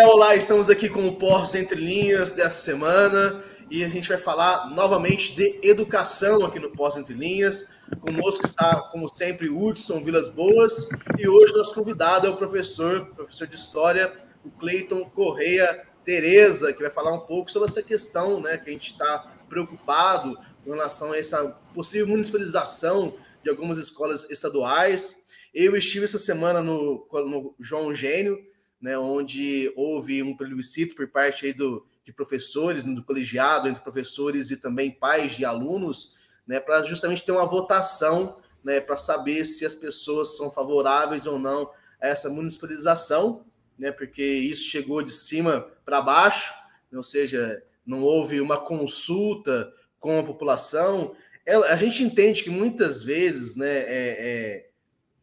Olá, estamos aqui com o Portos Entre Linhas dessa semana e a gente vai falar novamente de educação aqui no Portos Entre Linhas. Conosco está, como sempre, Hudson Vilas Boas e hoje nosso convidado é o professor de História, o Cleiton Correia Tereza, que vai falar um pouco sobre essa questão, né, que a gente está preocupado com relação a essa possível municipalização de algumas escolas estaduais. Eu estive essa semana no João Gênio, né, onde houve um plebiscito por parte aí de professores, do colegiado, entre professores e também pais de alunos, né, para justamente ter uma votação, né, para saber se as pessoas são favoráveis ou não a essa municipalização, né, porque isso chegou de cima para baixo, né, ou seja, não houve uma consulta com a população. A gente entende que muitas vezes, né,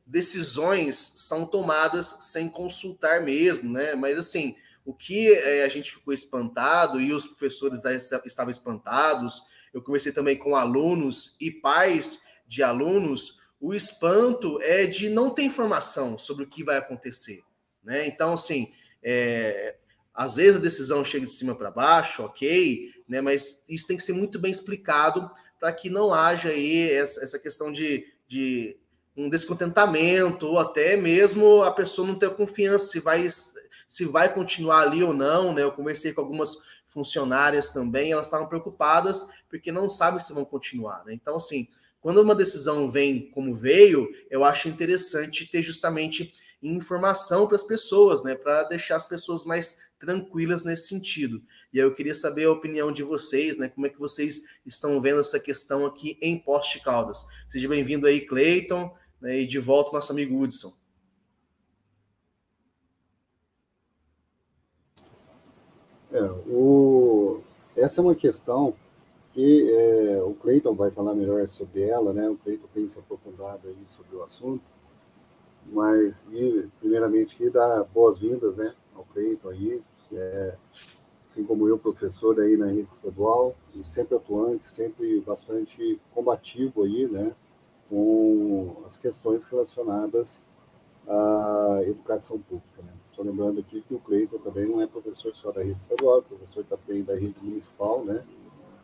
decisões são tomadas sem consultar mesmo, né? Mas assim, o que a gente ficou espantado e os professores estavam espantados, eu conversei também com alunos e pais de alunos, o espanto é de não ter informação sobre o que vai acontecer, né? Então, assim, às vezes a decisão chega de cima para baixo, ok, né? Mas isso tem que ser muito bem explicado para que não haja aí essa questão de um descontentamento, ou até mesmo a pessoa não ter confiança se vai continuar ali ou não, né? Eu conversei com algumas funcionárias também, elas estavam preocupadas porque não sabem se vão continuar, né? Então, assim, quando uma decisão vem como veio, eu acho interessante ter justamente informação para as pessoas, né? Para deixar as pessoas mais tranquilas nesse sentido. E aí eu queria saber a opinião de vocês, né? Como é que vocês estão vendo essa questão aqui em Poços de Caldas? Seja bem-vindo aí, Cleiton, né, e de volta o nosso amigo Hudson. Essa é uma questão que o Cleiton vai falar melhor sobre ela, né? O Cleiton tem se aprofundado aí sobre o assunto, mas primeiramente aqui dar boas-vindas, né, ao Cleiton aí, que é, assim como eu, professor aí na rede estadual, e sempre atuante, sempre bastante combativo aí, né, com as questões relacionadas à educação pública, né? Estou lembrando aqui que o Cleiton também não é professor só da rede estadual, é professor também da rede municipal, né?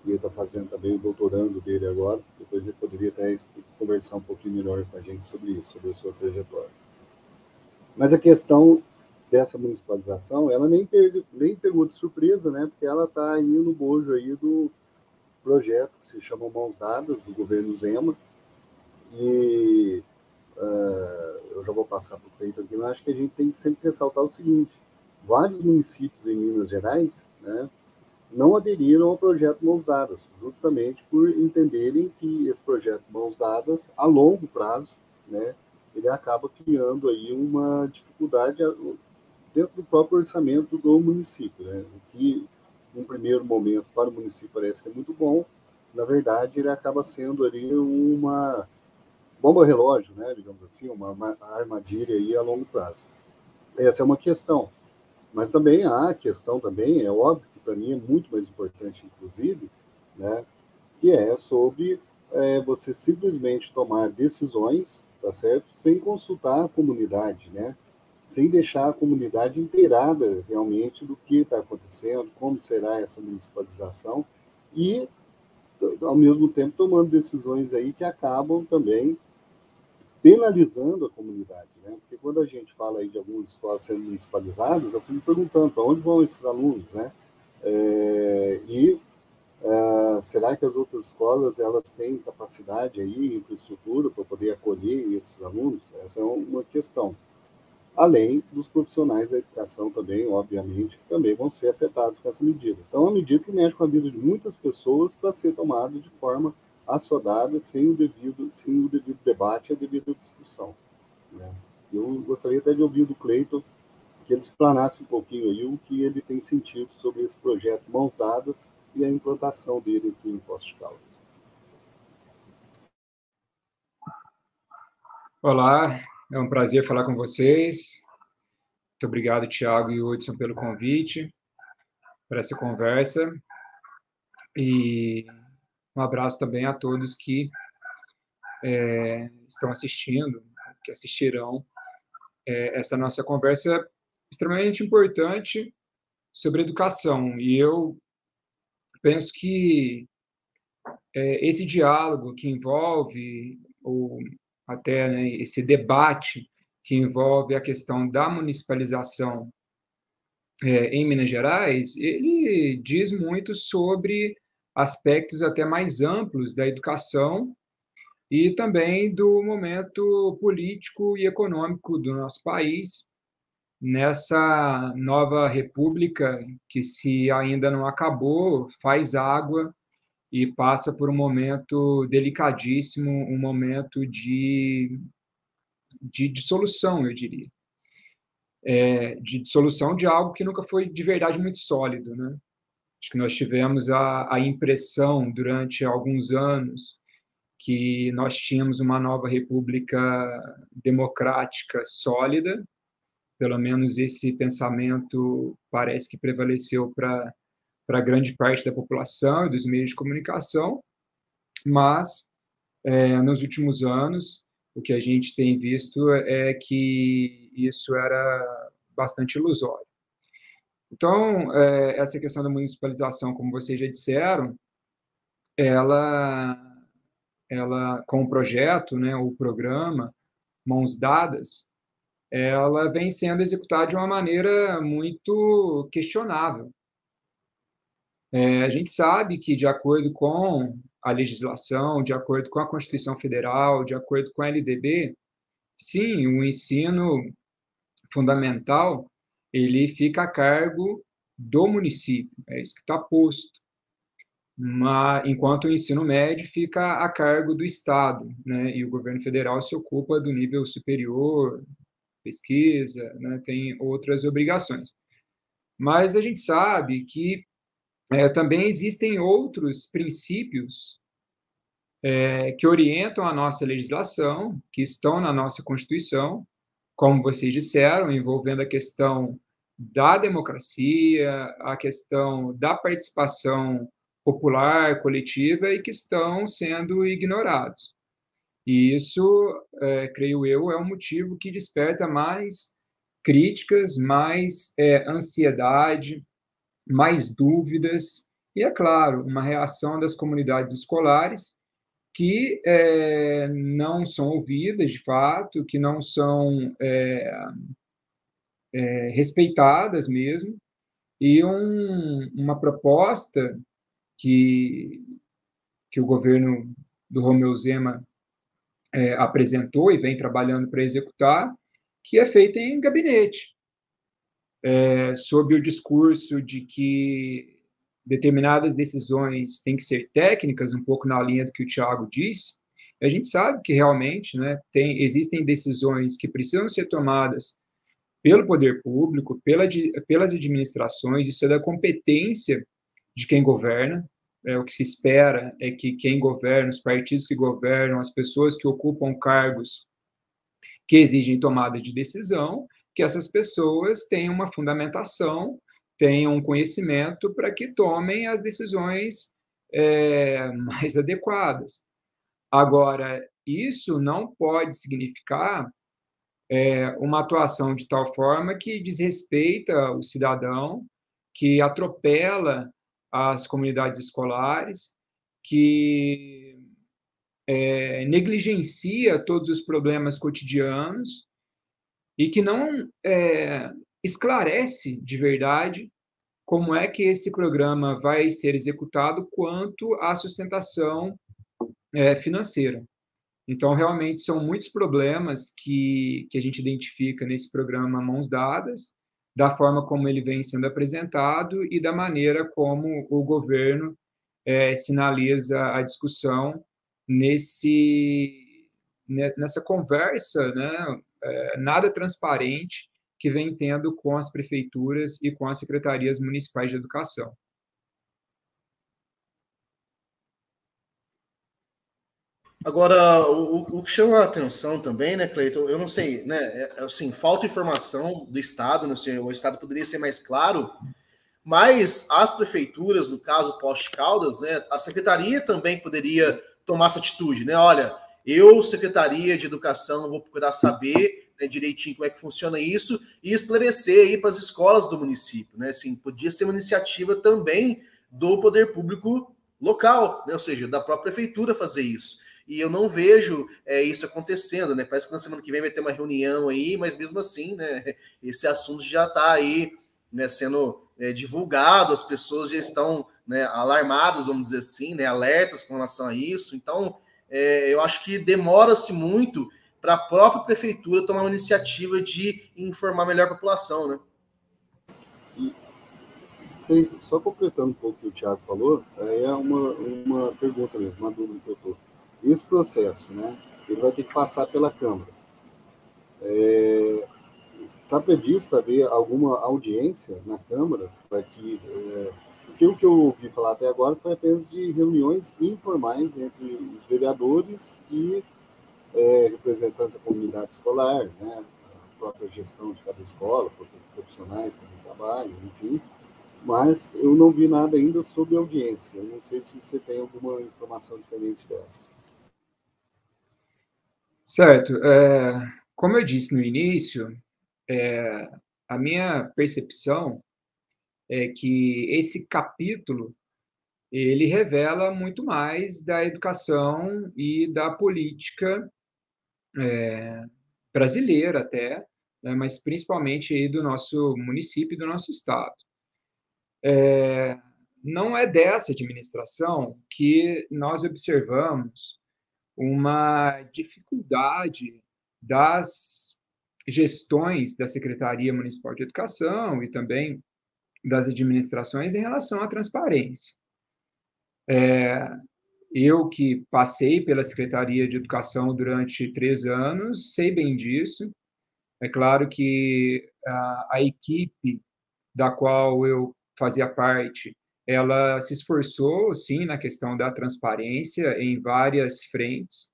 E ele está fazendo também o doutorando dele agora. Depois ele poderia até conversar um pouquinho melhor com a gente sobre isso, sobre a sua trajetória. Mas a questão dessa municipalização, ela nem pegou de surpresa, né? Porque ela está aí no bojo aí do projeto que se chama Mãos Dadas, do governo Zema. E eu já vou passar para o Cleiton aqui, mas acho que a gente tem que sempre ressaltar o seguinte: vários municípios em Minas Gerais, né, não aderiram ao projeto Mãos Dadas, justamente por entenderem que esse projeto Mãos Dadas, a longo prazo, né, ele acaba criando aí uma dificuldade dentro do próprio orçamento do município, né, o que, num primeiro momento, para o município parece que é muito bom, na verdade, ele acaba sendo ali uma bomba relógio, né, digamos assim, uma armadilha aí a longo prazo. Essa é uma questão. Mas também há a questão também, é óbvio que para mim é muito mais importante, inclusive, né, que é sobre você simplesmente tomar decisões, tá certo, sem consultar a comunidade, né, sem deixar a comunidade inteirada realmente do que está acontecendo, como será essa municipalização e, ao mesmo tempo, tomando decisões aí que acabam também penalizando a comunidade, né? Porque quando a gente fala aí de algumas escolas sendo municipalizadas, eu fico me perguntando para onde vão esses alunos, né? Será que as outras escolas elas têm capacidade aí, infraestrutura para poder acolher esses alunos? Essa é uma questão. Além dos profissionais da educação também, obviamente, que também vão ser afetados com essa medida. Então, é uma medida que mexe com a vida de muitas pessoas para ser tomada de forma assodada, sem o devido debate e a devida discussão, né? Eu gostaria até de ouvir do Cleiton que ele explanasse um pouquinho aí o que ele tem sentido sobre esse projeto Mãos Dadas e a implantação dele aqui em Poços de Caldas. Olá, é um prazer falar com vocês. Muito obrigado, Tiago e Hudson, pelo convite, para essa conversa. E um abraço também a todos que estão assistindo, que assistirão essa nossa conversa extremamente importante sobre educação. E eu penso que esse diálogo que envolve, ou até, né, esse debate que envolve a questão da municipalização em Minas Gerais, ele diz muito sobre aspectos até mais amplos da educação e também do momento político e econômico do nosso país, nessa nova república que, se ainda não acabou, faz água e passa por um momento delicadíssimo, um momento de dissolução, eu diria. De dissolução de algo que nunca foi de verdade muito sólido, né? Acho que nós tivemos a impressão durante alguns anos que nós tínhamos uma nova república democrática sólida, pelo menos esse pensamento parece que prevaleceu para grande parte da população e dos meios de comunicação, mas nos últimos anos o que a gente tem visto é que isso era bastante ilusório. Então, essa questão da municipalização, como vocês já disseram, ela com o projeto, né, o programa Mãos Dadas, ela vem sendo executada de uma maneira muito questionável. A gente sabe que, de acordo com a legislação, de acordo com a Constituição Federal, de acordo com a LDB, sim, o ensino fundamental ele fica a cargo do município, é isso que está posto. Mas, enquanto o ensino médio fica a cargo do Estado, né, e o governo federal se ocupa do nível superior, pesquisa, né, tem outras obrigações. Mas a gente sabe que também existem outros princípios que orientam a nossa legislação, que estão na nossa Constituição, como vocês disseram, envolvendo a questão da democracia, a questão da participação popular, coletiva, e que estão sendo ignorados. E isso, creio eu, é um motivo que desperta mais críticas, mais ansiedade, mais dúvidas, e, é claro, uma reação das comunidades escolares que não são ouvidas, de fato, que não são respeitadas mesmo, e uma proposta que o governo do Romeu Zema apresentou e vem trabalhando para executar, que é feita em gabinete, sob o discurso de que determinadas decisões têm que ser técnicas, um pouco na linha do que o Tiago disse. A gente sabe que realmente, né, existem decisões que precisam ser tomadas pelo poder público, pelas administrações, isso é da competência de quem governa. O que se espera é que quem governa, os partidos que governam, as pessoas que ocupam cargos que exigem tomada de decisão, que essas pessoas tenham uma fundamentação, tenham um conhecimento para que tomem as decisões mais adequadas. Agora, isso não pode significar uma atuação de tal forma que desrespeita o cidadão, que atropela as comunidades escolares, que negligencia todos os problemas cotidianos e que não esclarece de verdade como é que esse programa vai ser executado quanto à sustentação financeira. Então, realmente, são muitos problemas que a gente identifica nesse programa Mãos Dadas, da forma como ele vem sendo apresentado e da maneira como o governo sinaliza a discussão nessa conversa, né, nada transparente que vem tendo com as prefeituras e com as secretarias municipais de educação. Agora, o que chama a atenção também, né, Cleiton, eu não sei, né, assim, falta informação do Estado, né, assim, o Estado poderia ser mais claro, mas as prefeituras, no caso Poste Caldas, né, a secretaria também poderia tomar essa atitude, né? Olha, eu, Secretaria de Educação, vou procurar saber, né, direitinho como é que funciona isso e esclarecer aí para as escolas do município, né? Assim, podia ser uma iniciativa também do poder público local, né? Ou seja, da própria prefeitura fazer isso. E eu não vejo isso acontecendo, né? Parece que na semana que vem vai ter uma reunião aí, mas mesmo assim, né? Esse assunto já está aí, né, sendo divulgado, as pessoas já estão, né, alarmadas, vamos dizer assim, né, alertas com relação a isso. Então, eu acho que demora-se muito para a própria prefeitura tomar uma iniciativa de informar melhor a população, né? E, só completando um pouco o que o Thiago falou, é uma pergunta mesmo, uma dúvida que eu estou. Esse processo, né, ele vai ter que passar pela Câmara. Está previsto haver alguma audiência na Câmara para que... porque o que eu ouvi falar até agora foi apenas de reuniões informais entre os vereadores e representantes da comunidade escolar, né, a própria gestão de cada escola, profissionais que trabalham, enfim. Mas eu não vi nada ainda sobre audiência. Eu não sei se você tem alguma informação diferente dessa. Certo. Como eu disse no início, a minha percepção é que esse capítulo ele revela muito mais da educação e da política brasileira até, né, mas principalmente aí do nosso município e do nosso estado. Não é dessa administração que nós observamos uma dificuldade das gestões da Secretaria Municipal de Educação e também das administrações em relação à transparência. Eu que passei pela Secretaria de Educação durante 3 anos, sei bem disso. É claro que a equipe da qual eu fazia parte, ela se esforçou, sim, na questão da transparência em várias frentes.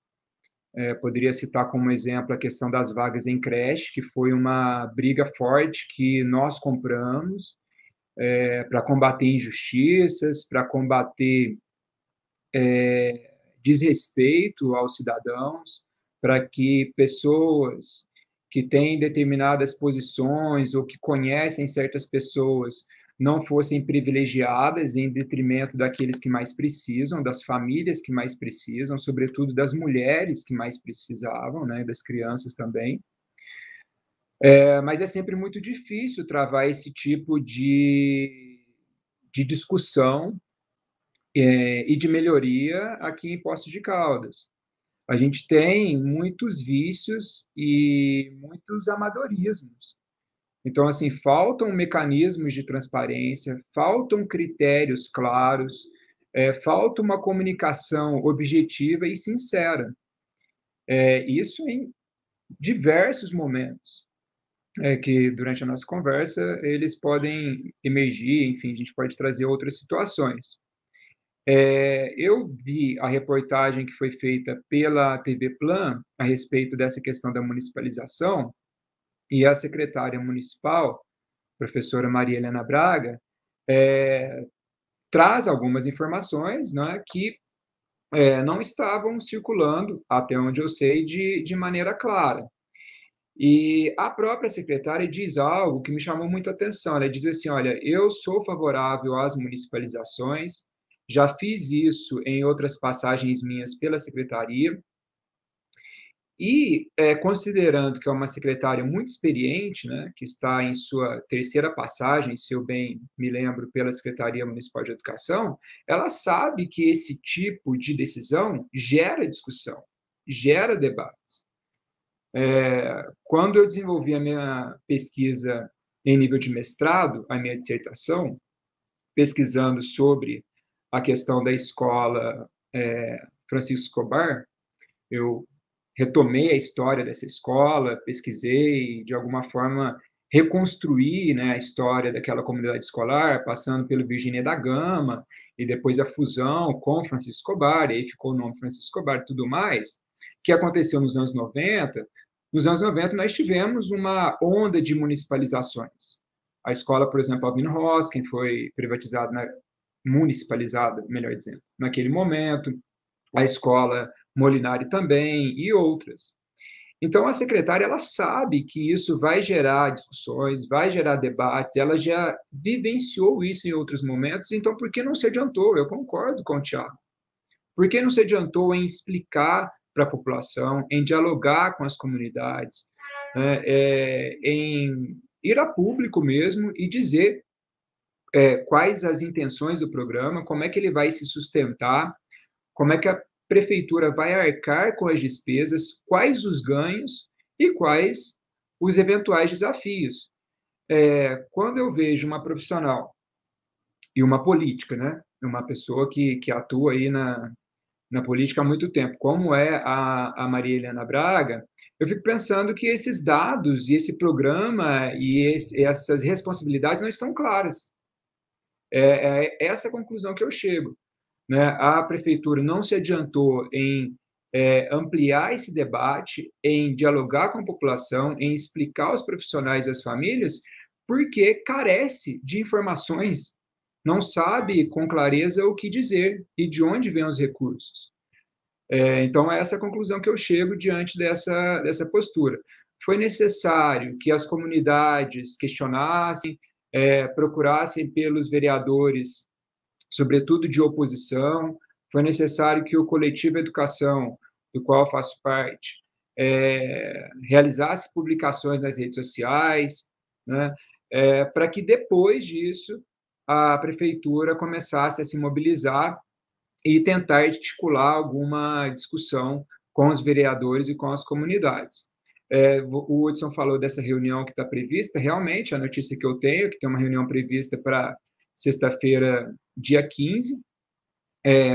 Poderia citar como exemplo a questão das vagas em creche, que foi uma briga forte que nós compramos para combater injustiças, para combater desrespeito aos cidadãos, para que pessoas que têm determinadas posições ou que conhecem certas pessoas não fossem privilegiadas em detrimento daqueles que mais precisam, das famílias que mais precisam, sobretudo das mulheres que mais precisavam, né, das crianças também. Mas é sempre muito difícil travar esse tipo de discussão e de melhoria aqui em Poços de Caldas. A gente tem muitos vícios e muitos amadorismos. Então, assim, faltam mecanismos de transparência, faltam critérios claros, falta uma comunicação objetiva e sincera. Isso em diversos momentos, que durante a nossa conversa eles podem emergir, enfim, a gente pode trazer outras situações. Eu vi a reportagem que foi feita pela TV Plan a respeito dessa questão da municipalização, e a secretária municipal, professora Maria Helena Braga, traz algumas informações, né, que não estavam circulando, até onde eu sei, de maneira clara. E a própria secretária diz algo que me chamou muito a atenção. Ela diz assim: olha, eu sou favorável às municipalizações, já fiz isso em outras passagens minhas pela secretaria, e considerando que é uma secretária muito experiente, né, que está em sua 3ª passagem, se eu bem me lembro, pela Secretaria Municipal de Educação, ela sabe que esse tipo de decisão gera discussão, gera debates. Quando eu desenvolvi a minha pesquisa em nível de mestrado, a minha dissertação, pesquisando sobre a questão da escola Francisco Escobar, eu retomei a história dessa escola, pesquisei, de alguma forma, reconstruí, né, a história daquela comunidade escolar, passando pelo Virgínia da Gama, e depois a fusão com Francisco Escobar, e aí ficou o nome Francisco Escobar e tudo mais, que aconteceu nos anos 90. Nos anos 90, nós tivemos uma onda de municipalizações. A escola, por exemplo, Albino Hoskin foi privatizada, municipalizada, melhor dizendo, naquele momento, a escola Molinari também, e outras. Então, a secretária, ela sabe que isso vai gerar discussões, vai gerar debates, ela já vivenciou isso em outros momentos, então por que não se adiantou? Eu concordo com o Thiago. Por que não se adiantou em explicar para a população, em dialogar com as comunidades, né, em ir a público mesmo e dizer quais as intenções do programa, como é que ele vai se sustentar, como é que a prefeitura vai arcar com as despesas, quais os ganhos e quais os eventuais desafios. Quando eu vejo uma profissional e uma política, né, uma pessoa que atua aí na política há muito tempo, como é a Maria Helena Braga, eu fico pensando que esses dados e esse programa e essas responsabilidades não estão claras. É essa a conclusão que eu chego, né? A prefeitura não se adiantou em ampliar esse debate, em dialogar com a população, em explicar aos profissionais e às famílias, porque carece de informações, não sabe com clareza o que dizer e de onde vêm os recursos. Então, é essa a conclusão que eu chego diante dessa postura. Foi necessário que as comunidades questionassem, procurassem pelos vereadores, sobretudo de oposição, foi necessário que o Coletivo Educação, do qual eu faço parte, realizasse publicações nas redes sociais, né, para que depois disso a prefeitura começasse a se mobilizar e tentar articular alguma discussão com os vereadores e com as comunidades. O Hudson falou dessa reunião que está prevista, realmente, a notícia que eu tenho, que tem uma reunião prevista para sexta-feira, dia 15,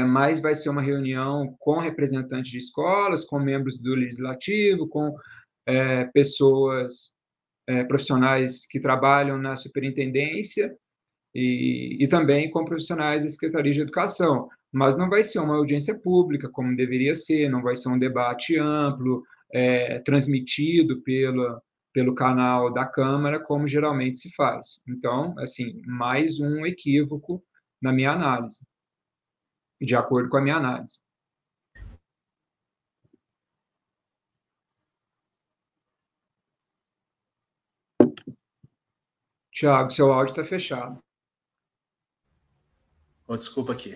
mas vai ser uma reunião com representantes de escolas, com membros do Legislativo, com pessoas, profissionais que trabalham na superintendência e também com profissionais da Secretaria de Educação. Mas não vai ser uma audiência pública, como deveria ser, não vai ser um debate amplo, transmitido pelo canal da Câmara, como geralmente se faz. Então, assim, mais um equívoco na minha análise, de acordo com a minha análise. Tiago, seu áudio está fechado. Oh, desculpa aqui.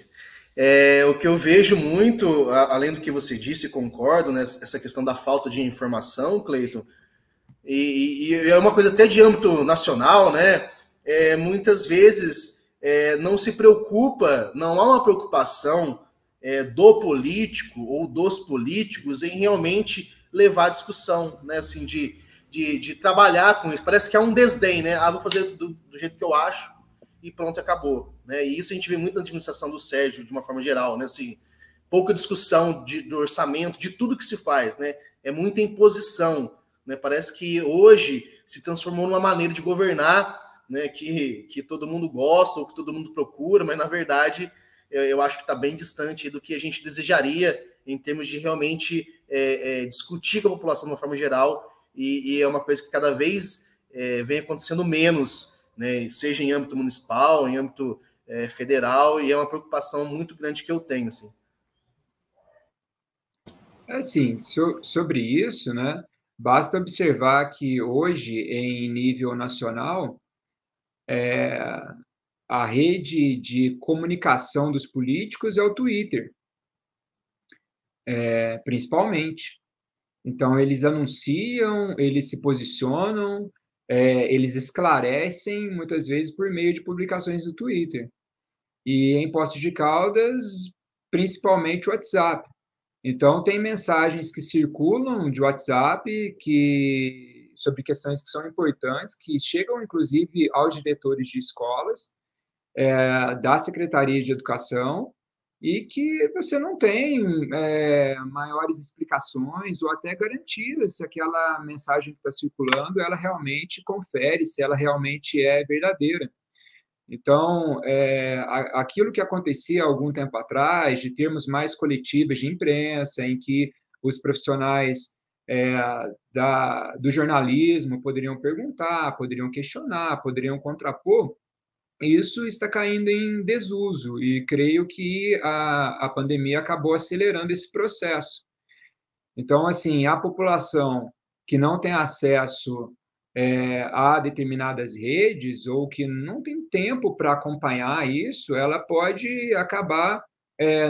O que eu vejo muito, além do que você disse, concordo, né, essa questão da falta de informação, Cleiton, e é uma coisa até de âmbito nacional, né? Muitas vezes não se preocupa, não há uma preocupação do político ou dos políticos em realmente levar a discussão, né? Assim, de trabalhar com isso. Parece que há um desdém, né? Vou fazer do jeito que eu acho e pronto, acabou, né? E isso a gente vê muito na administração do Sérgio, de uma forma geral, né? Assim, pouca discussão do orçamento, de tudo que se faz, né? É muita imposição, né? Parece que hoje se transformou numa maneira de governar, né? Que todo mundo gosta ou que todo mundo procura, mas na verdade eu acho que está bem distante do que a gente desejaria em termos de realmente discutir com a população de uma forma geral, e é uma coisa que cada vez vem acontecendo menos, né, seja em âmbito municipal, em âmbito federal, e é uma preocupação muito grande que eu tenho. Assim, sobre isso, né, basta observar que hoje, em nível nacional, a rede de comunicação dos políticos é o Twitter, principalmente. Então, eles anunciam, eles se posicionam, eles esclarecem, muitas vezes, por meio de publicações do Twitter. E em Poços de Caldas, principalmente o WhatsApp. Então, tem mensagens que circulam de WhatsApp sobre questões que são importantes, que chegam, inclusive, aos diretores de escolas, da Secretaria de Educação, e que você não tem maiores explicações ou até garantias se aquela mensagem que está circulando, ela realmente confere, se ela realmente é verdadeira. Então, aquilo que acontecia há algum tempo atrás, de termos mais coletivas de imprensa, em que os profissionais do jornalismo poderiam perguntar, poderiam questionar, poderiam contrapor, isso está caindo em desuso, e creio que a pandemia acabou acelerando esse processo. Então, assim, a população que não tem acesso a determinadas redes, ou que não tem tempo para acompanhar isso, ela pode acabar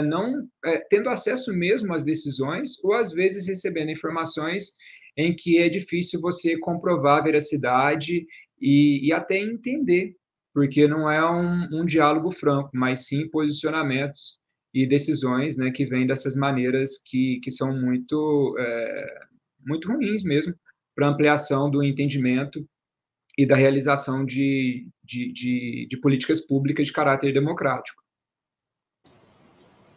não tendo acesso mesmo às decisões, ou às vezes recebendo informações em que é difícil você comprovar a veracidade e até entender, porque não é um diálogo franco, mas sim posicionamentos e decisões, né, que vêm dessas maneiras que são muito ruins mesmo, para ampliação do entendimento e da realização de políticas públicas de caráter democrático.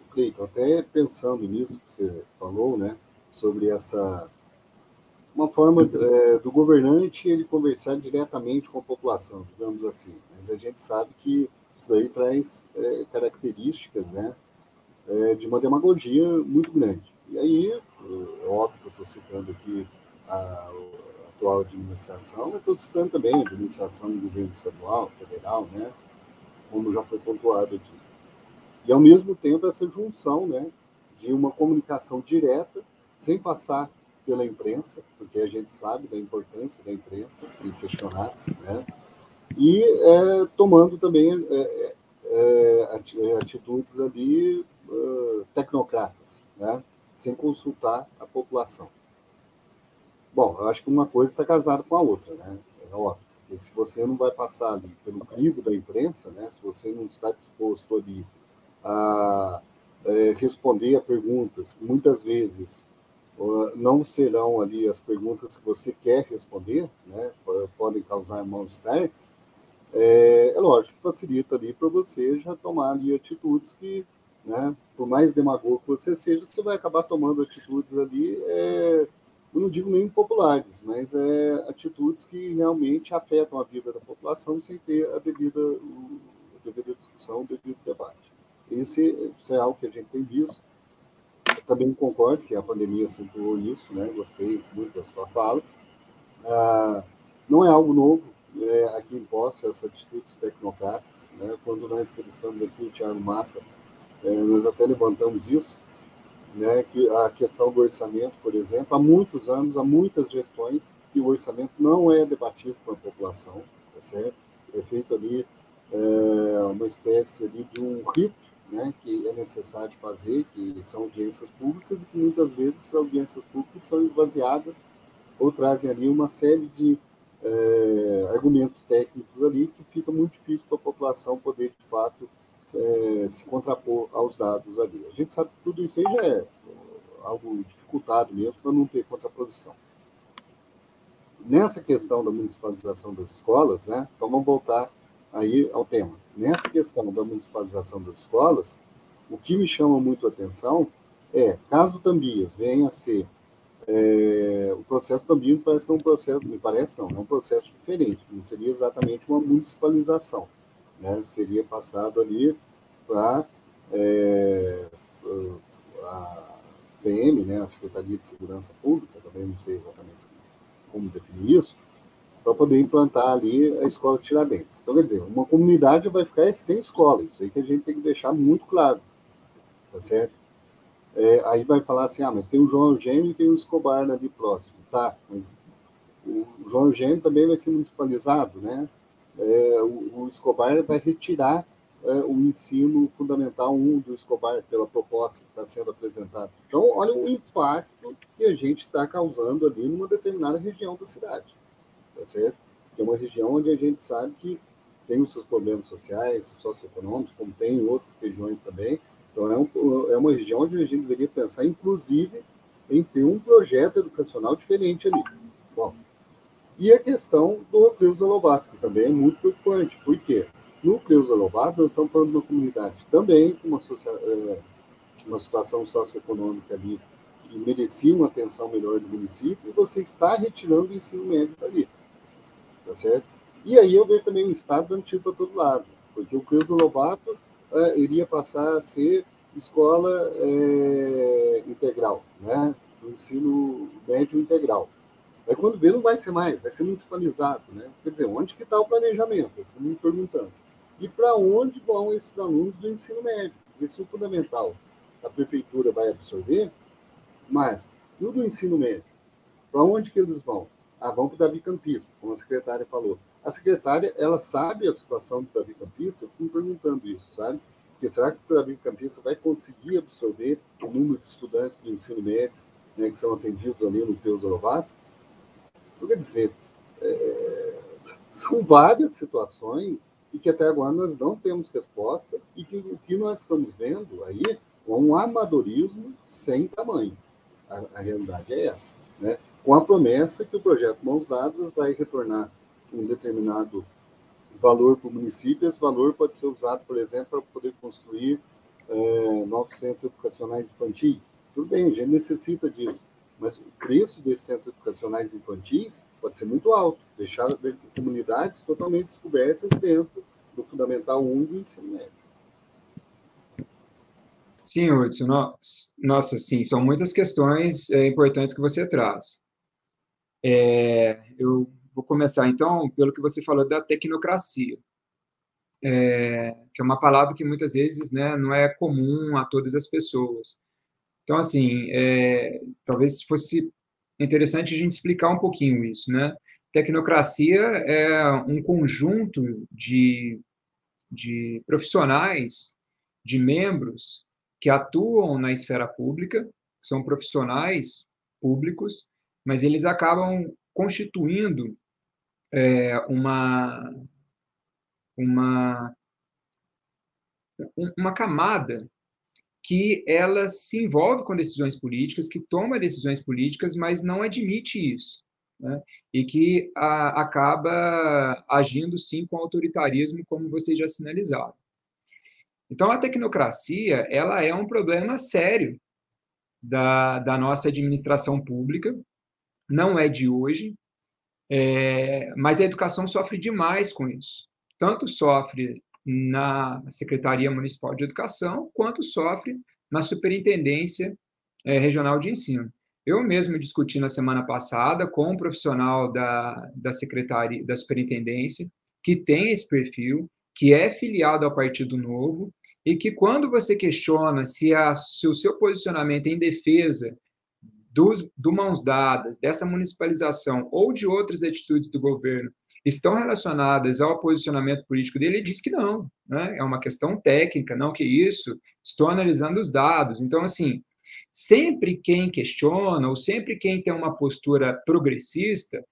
Cleiton, até pensando nisso que você falou, né, sobre uma forma do governante ele conversar diretamente com a população, digamos assim. Mas a gente sabe que isso aí traz características, né, de uma demagogia muito grande. E aí, é óbvio que eu estou citando aqui a atual administração, mas estou citando também a administração do governo estadual, federal, né, como já foi pontuado aqui. E, ao mesmo tempo, essa junção, né, de uma comunicação direta, sem passar pela imprensa, porque a gente sabe da importância da imprensa, em questionar, né, e tomando também atitudes ali tecnocratas, né, sem consultar a população. Bom, eu acho que uma coisa está casada com a outra, né, é óbvio. Porque se você não vai passar ali pelo crivo da imprensa, né, se você não está disposto ali a responder a perguntas que muitas vezes não serão ali as perguntas que você quer responder, né, podem causar mal-estar, lógico que facilita ali para você já tomar ali atitudes que, né, por mais demagogo que você seja, você vai acabar tomando atitudes ali, eu não digo nem impopulares, mas atitudes que realmente afetam a vida da população sem ter a devida discussão, o devido debate. Isso é algo que a gente tem visto. Eu também concordo que a pandemia acentuou isso, né? Gostei muito da sua fala. Não é algo novo aqui em Posse, essas atitudes tecnocratas, né? Quando nós entrevistamos aqui o Thiago Mata, nós até levantamos isso, né? Que a questão do orçamento, por exemplo, há muitos anos, há muitas gestões, que o orçamento não é debatido com a população, tá certo? É feito ali uma espécie ali de um rito, né, que é necessário fazer, que são audiências públicas, e que muitas vezes essas audiências públicas são esvaziadas ou trazem ali uma série de argumentos técnicos ali que fica muito difícil para a população poder, de fato, se contrapor aos dados ali. A gente sabe que tudo isso aí já é algo dificultado mesmo para não ter contraposição. Nessa questão da municipalização das escolas, né, então vamos voltar aí ao tema. Nessa questão da municipalização das escolas, o que me chama muito a atenção caso Tambias venha a ser o processo Tambias parece que é um processo, me parece não, é um processo diferente, não seria exatamente uma municipalização, né? Seria passado ali para a PM, né, a Secretaria de Segurança Pública, também não sei exatamente como definir isso, para poder implantar ali a escola Tiradentes. Então, quer dizer, uma comunidade vai ficar sem escola, isso aí que a gente tem que deixar muito claro, tá certo? Aí vai falar assim, mas tem o João Eugênio e tem o Escobar ali próximo, tá, mas o João Eugênio também vai ser municipalizado, né? O Escobar vai retirar o ensino fundamental 1 do Escobar pela proposta que está sendo apresentada. Então, olha o impacto que a gente está causando ali numa determinada região da cidade. Tá certo? Que é uma região onde a gente sabe que tem os seus problemas sociais, socioeconômicos, como tem em outras regiões também. Então, é uma região onde a gente deveria pensar, inclusive, em ter um projeto educacional diferente ali. Bom, e a questão do Cleusa Lobato, que também é muito preocupante. Por quê? No Cleusa Lobato, nós estamos falando de uma comunidade também com uma situação socioeconômica ali que merecia uma atenção melhor do município, e você está retirando o ensino médio dali. Tá certo? E aí eu vejo também o Estado dando tiro para todo lado. porque o Cleusa Lobato iria passar a ser escola integral, né? Do ensino médio integral. Aí quando vê, não vai ser mais, vai ser municipalizado, né? Quer dizer, onde que está o planejamento? Eu estou me perguntando. E para onde vão esses alunos do ensino médio? Do ensino fundamental? A prefeitura vai absorver, mas e o do ensino médio? Para onde que eles vão? Vão para o Davi Campista, como a secretária falou. A secretária, ela sabe a situação do Davi Campista, eu fico me perguntando isso, sabe? Porque será que o Davi Campista vai conseguir absorver o número de estudantes do ensino médio, né, que são atendidos ali no Cleusa Lobato? Quer dizer, são várias situações e que até agora nós não temos resposta e que o que nós estamos vendo aí é um amadorismo sem tamanho. A realidade é essa, né? Com a promessa que o projeto Mãos Dadas vai retornar um determinado valor para o município, esse valor pode ser usado, por exemplo, para poder construir novos centros educacionais infantis. Tudo bem, a gente necessita disso, mas o preço desses centros educacionais infantis pode ser muito alto, deixar comunidades totalmente descobertas dentro do Fundamental 1 do ensino médio. Sim, Hudson. Nossa, sim, são muitas questões importantes que você traz. Eu vou começar, então, pelo que você falou da tecnocracia, que é uma palavra que muitas vezes, né, não é comum a todas as pessoas. Então, assim, talvez fosse interessante a gente explicar um pouquinho isso, né? Tecnocracia é um conjunto de profissionais, de membros que atuam na esfera pública, que são profissionais públicos, mas eles acabam constituindo uma camada que ela se envolve com decisões políticas, que toma decisões políticas, mas não admite isso, né? E que acaba agindo, sim, com autoritarismo, como vocês já sinalizaram. Então, a tecnocracia, ela é um problema sério da nossa administração pública, não é de hoje, mas a educação sofre demais com isso. Tanto sofre na Secretaria Municipal de Educação, quanto sofre na Superintendência Regional de Ensino. Eu mesmo discuti na semana passada com um profissional da Secretaria, da Superintendência, que tem esse perfil, que é filiado ao Partido Novo, e que quando você questiona se o seu posicionamento em defesa do Mãos Dadas, dessa municipalização ou de outras atitudes do governo estão relacionadas ao posicionamento político dele, ele diz que não, né? É uma questão técnica, não que isso, estou analisando os dados. Então, assim, sempre quem questiona, ou sempre quem tem uma postura progressista,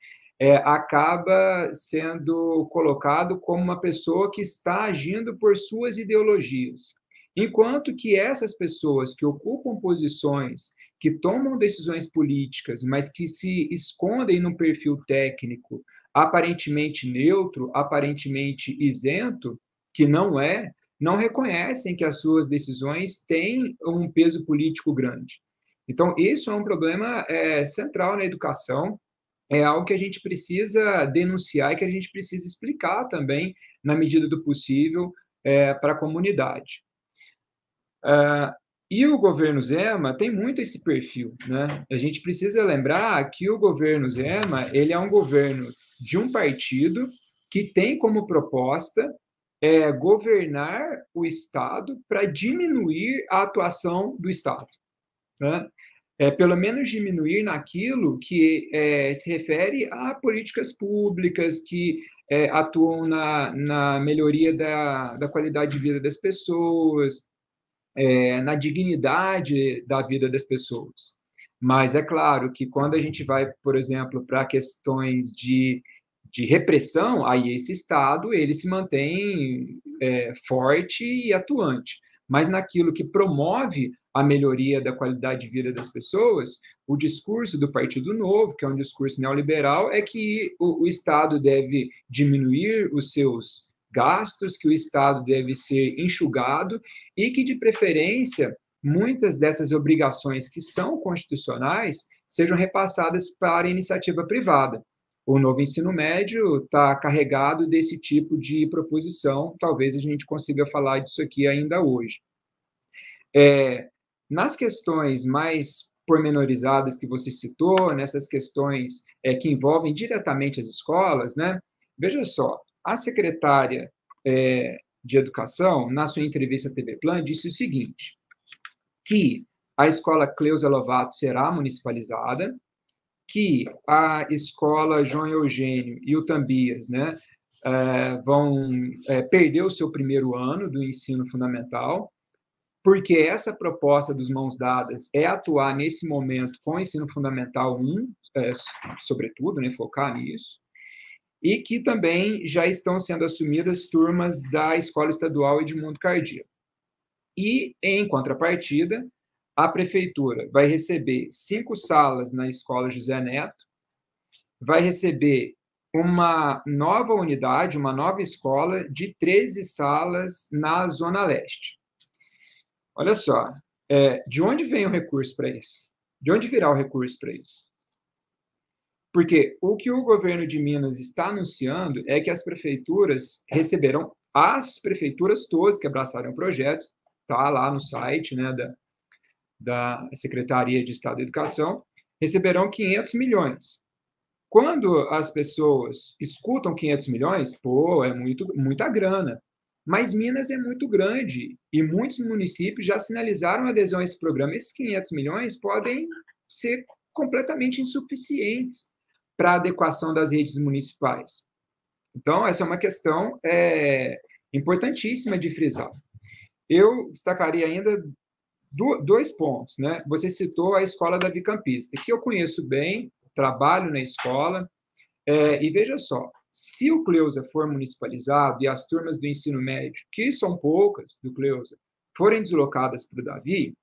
acaba sendo colocado como uma pessoa que está agindo por suas ideologias. Enquanto que essas pessoas que ocupam posições, que tomam decisões políticas, mas que se escondem num perfil técnico aparentemente neutro, aparentemente isento, que não reconhecem que as suas decisões têm um peso político grande. Então, isso é um problema central na educação, é algo que a gente precisa denunciar e que a gente precisa explicar também, na medida do possível, para a comunidade. E o governo Zema tem muito esse perfil, né? A gente precisa lembrar que o governo Zema, ele é um governo de um partido que tem como proposta governar o Estado para diminuir a atuação do Estado, né? Pelo menos diminuir naquilo que se refere a políticas públicas que atuam na melhoria da qualidade de vida das pessoas, na dignidade da vida das pessoas. Mas é claro que quando a gente vai, por exemplo, para questões de repressão, aí esse Estado ele se mantém forte e atuante. Mas naquilo que promove a melhoria da qualidade de vida das pessoas, o discurso do Partido Novo, que é um discurso neoliberal, é que o Estado deve diminuir os seus gastos, que o Estado deve ser enxugado e que, de preferência, muitas dessas obrigações que são constitucionais sejam repassadas para a iniciativa privada. o novo ensino médio está carregado desse tipo de proposição, talvez a gente consiga falar disso aqui ainda hoje. Nas questões mais pormenorizadas que você citou, nessas questões que envolvem diretamente as escolas, né? Veja só, a secretária de Educação, na sua entrevista à TV Plan, disse o seguinte, que a escola Cleusa Lovato será municipalizada, que a escola João Eugênio e o Tambias, né, vão perder o seu primeiro ano do ensino fundamental, porque essa proposta dos Mãos Dadas é atuar nesse momento com o ensino fundamental 1, sobretudo, né, focar nisso, e que também já estão sendo assumidas turmas da Escola Estadual Edmundo Cardia. E, em contrapartida, a prefeitura vai receber 5 salas na Escola José Neto, vai receber uma nova unidade, uma nova escola de 13 salas na Zona Leste. Olha só, de onde vem o recurso para isso? De onde virá o recurso para isso? Porque o que o governo de Minas está anunciando é que as prefeituras receberão, as prefeituras todas que abraçaram o projeto, está lá no site, né, da Secretaria de Estado da Educação, receberão 500 milhões. Quando as pessoas escutam 500 milhões, pô, é muita grana. Mas Minas é muito grande e muitos municípios já sinalizaram adesão a esse programa. Esses 500 milhões podem ser completamente insuficientes para a adequação das redes municipais. Então, essa é uma questão importantíssima de frisar. Eu destacaria ainda 2 pontos, né? Você citou a escola Davi Campista, que eu conheço bem, trabalho na escola, e veja só, se o Cleusa for municipalizado e as turmas do ensino médio, que são poucas do Cleusa, forem deslocadas para o Davi,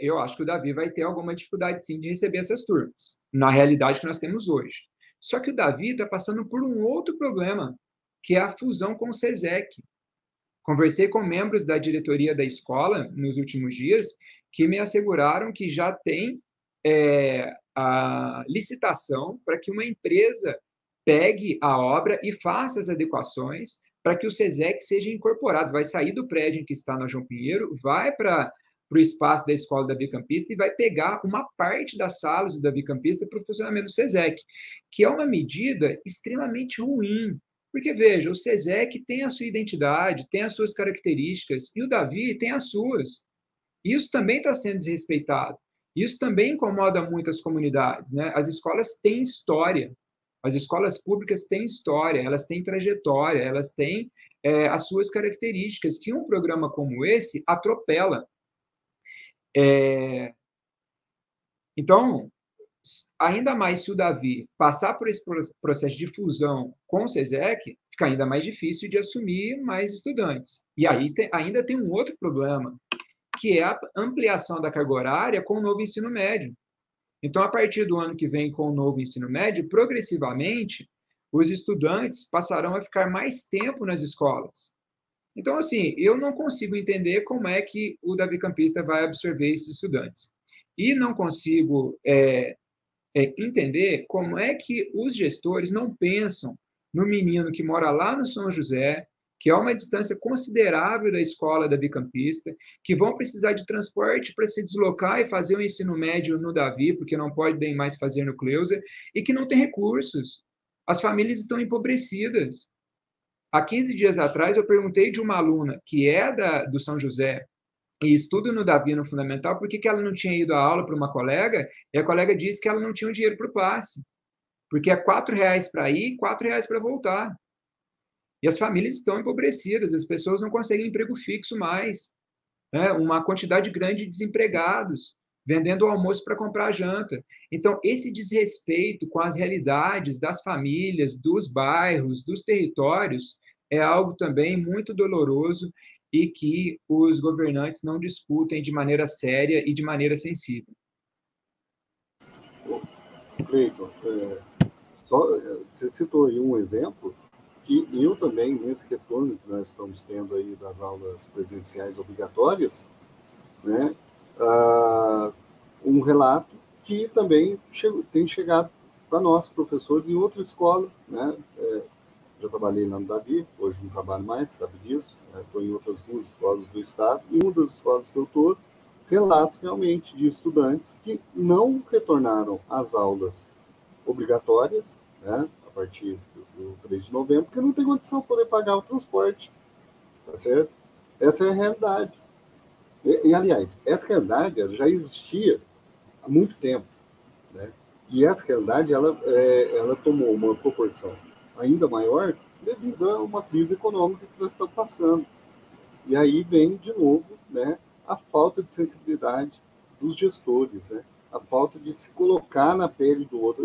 eu acho que o Davi vai ter alguma dificuldade, sim, de receber essas turmas, na realidade que nós temos hoje. Só que o Davi está passando por um outro problema, que é a fusão com o SESEC. Conversei com membros da diretoria da escola nos últimos dias que me asseguraram que já tem a licitação para que uma empresa pegue a obra e faça as adequações para que o SESEC seja incorporado. Vai sair do prédio em que está na João Pinheiro, vai para o espaço da escola Davi Campista e vai pegar uma parte das salas do Davi Campista para o funcionamento do SESEC, que é uma medida extremamente ruim. Porque, veja, o SESEC tem a sua identidade, tem as suas características, e o Davi tem as suas. Isso também está sendo desrespeitado. Isso também incomoda muitas comunidades, né? As escolas têm história. As escolas públicas têm história, elas têm trajetória, elas têm as suas características, que um programa como esse atropela. Então, ainda mais se o Davi passar por esse processo de fusão com o SESEC, fica ainda mais difícil de assumir mais estudantes. E aí ainda tem um outro problema, que é a ampliação da carga horária com o novo ensino médio. Então, a partir do ano que vem, com o novo ensino médio, progressivamente, os estudantes passarão a ficar mais tempo nas escolas. Então, assim, eu não consigo entender como é que o Davi Campista vai absorver esses estudantes. E não consigo entender como é que os gestores não pensam no menino que mora lá no São José, que é uma distância considerável da escola Davi Campista, que vão precisar de transporte para se deslocar e fazer o ensino médio no Davi, porque não podem mais fazer no Cleusa, e que não tem recursos. As famílias estão empobrecidas. Há 15 dias atrás, eu perguntei de uma aluna que é do São José e estuda no Davi no Fundamental, por que ela não tinha ido à aula para uma colega, e a colega disse que ela não tinha o dinheiro para o passe, porque é R$4 para ir e R$4 para voltar. E as famílias estão empobrecidas, as pessoas não conseguem emprego fixo mais, né? Uma quantidade grande de desempregados, vendendo o almoço para comprar a janta. Então, esse desrespeito com as realidades das famílias, dos bairros, dos territórios, é algo também muito doloroso e que os governantes não discutem de maneira séria e de maneira sensível. Cleiton, você citou aí um exemplo que eu também, nesse retorno que nós estamos tendo aí das aulas presenciais obrigatórias, um relato que também tem chegado para nós, professores, em outra escola, né? Já trabalhei lá no Davi, hoje não trabalho mais, sabe disso. Estou em outras 2 escolas do estado, e uma das escolas que eu estou, relatos realmente de estudantes que não retornaram às aulas obrigatórias, né, a partir do 3 de novembro, porque não tem condição de poder pagar o transporte, tá certo? Essa é a realidade. Aliás, essa realidade ela já existia há muito tempo, né? E essa realidade ela tomou uma proporção ainda maior devido a uma crise econômica que nós estamos passando. E aí vem, de novo, né, a falta de sensibilidade dos gestores, né? A falta de se colocar na pele do outro.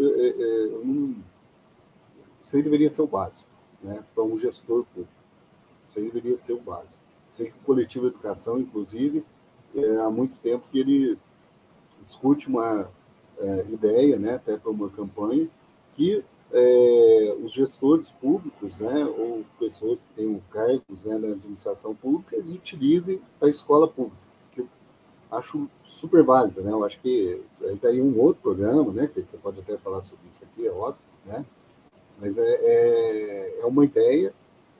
Isso aí deveria ser o básico, né, para um gestor público. Isso aí deveria ser o básico. Sei que o Coletivo Educação, inclusive, há muito tempo que ele discute uma ideia, né, até para uma campanha, que os gestores públicos, né, ou pessoas que tenham cargos, né, na administração pública, eles utilizem a escola pública, que eu acho super válido, né? Eu acho que daí um outro programa, né, que você pode até falar sobre isso aqui, é óbvio, né? Mas é uma ideia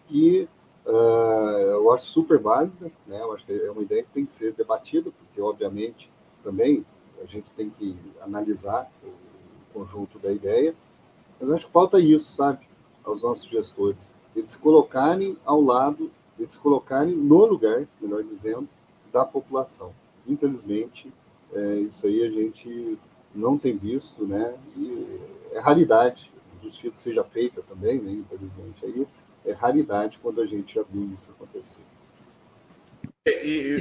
que eu acho super válida, né? Eu acho que é uma ideia que tem que ser debatida, porque, obviamente, também a gente tem que analisar o conjunto da ideia, mas acho que falta isso, sabe, aos nossos gestores. Eles se colocarem ao lado, eles se colocarem no lugar, melhor dizendo, da população. Infelizmente, isso aí a gente não tem visto, né? E é raridade, justiça seja feita também, né? Infelizmente, aí é raridade quando a gente já viu isso acontecer.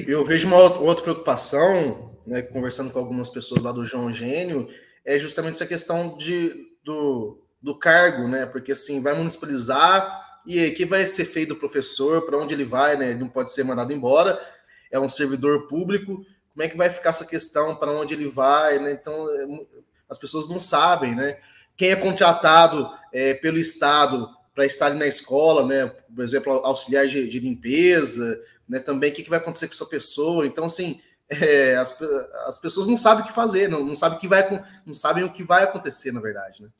Eu vejo uma outra preocupação, né, conversando com algumas pessoas lá do João Gênio, é justamente essa questão do cargo, né? Porque assim, vai municipalizar e aí, o que vai ser feito do professor, para onde ele vai, né? Ele não pode ser mandado embora, é um servidor público, como é que vai ficar essa questão, para onde ele vai, né? Então, as pessoas não sabem, né? Quem é contratado pelo Estado para estar ali na escola, né? Por exemplo, auxiliar de limpeza, né? Também o que vai acontecer com essa pessoa. Então, assim, as pessoas não sabem o que fazer, não sabem não sabem o que vai acontecer, na verdade, né?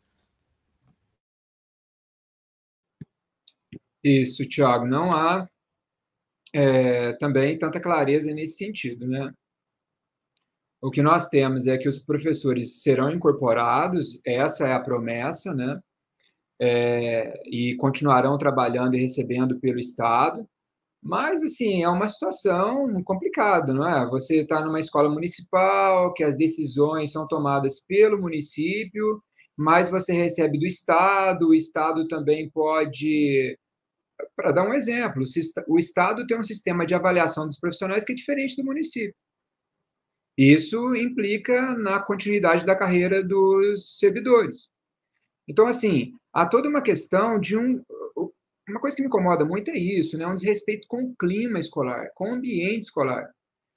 Isso, Thiago, não há também tanta clareza nesse sentido, né? O que nós temos é que os professores serão incorporados, essa é a promessa, né? E continuarão trabalhando e recebendo pelo Estado, mas, assim, é uma situação complicada, não é? Você está numa escola municipal, que as decisões são tomadas pelo município, mas você recebe do Estado, o Estado também pode. Para dar um exemplo, o Estado tem um sistema de avaliação dos profissionais que é diferente do município. Isso implica na continuidade da carreira dos servidores. Então, assim, há toda uma questão de uma coisa que me incomoda muito é isso, né? Um desrespeito com o clima escolar, com o ambiente escolar.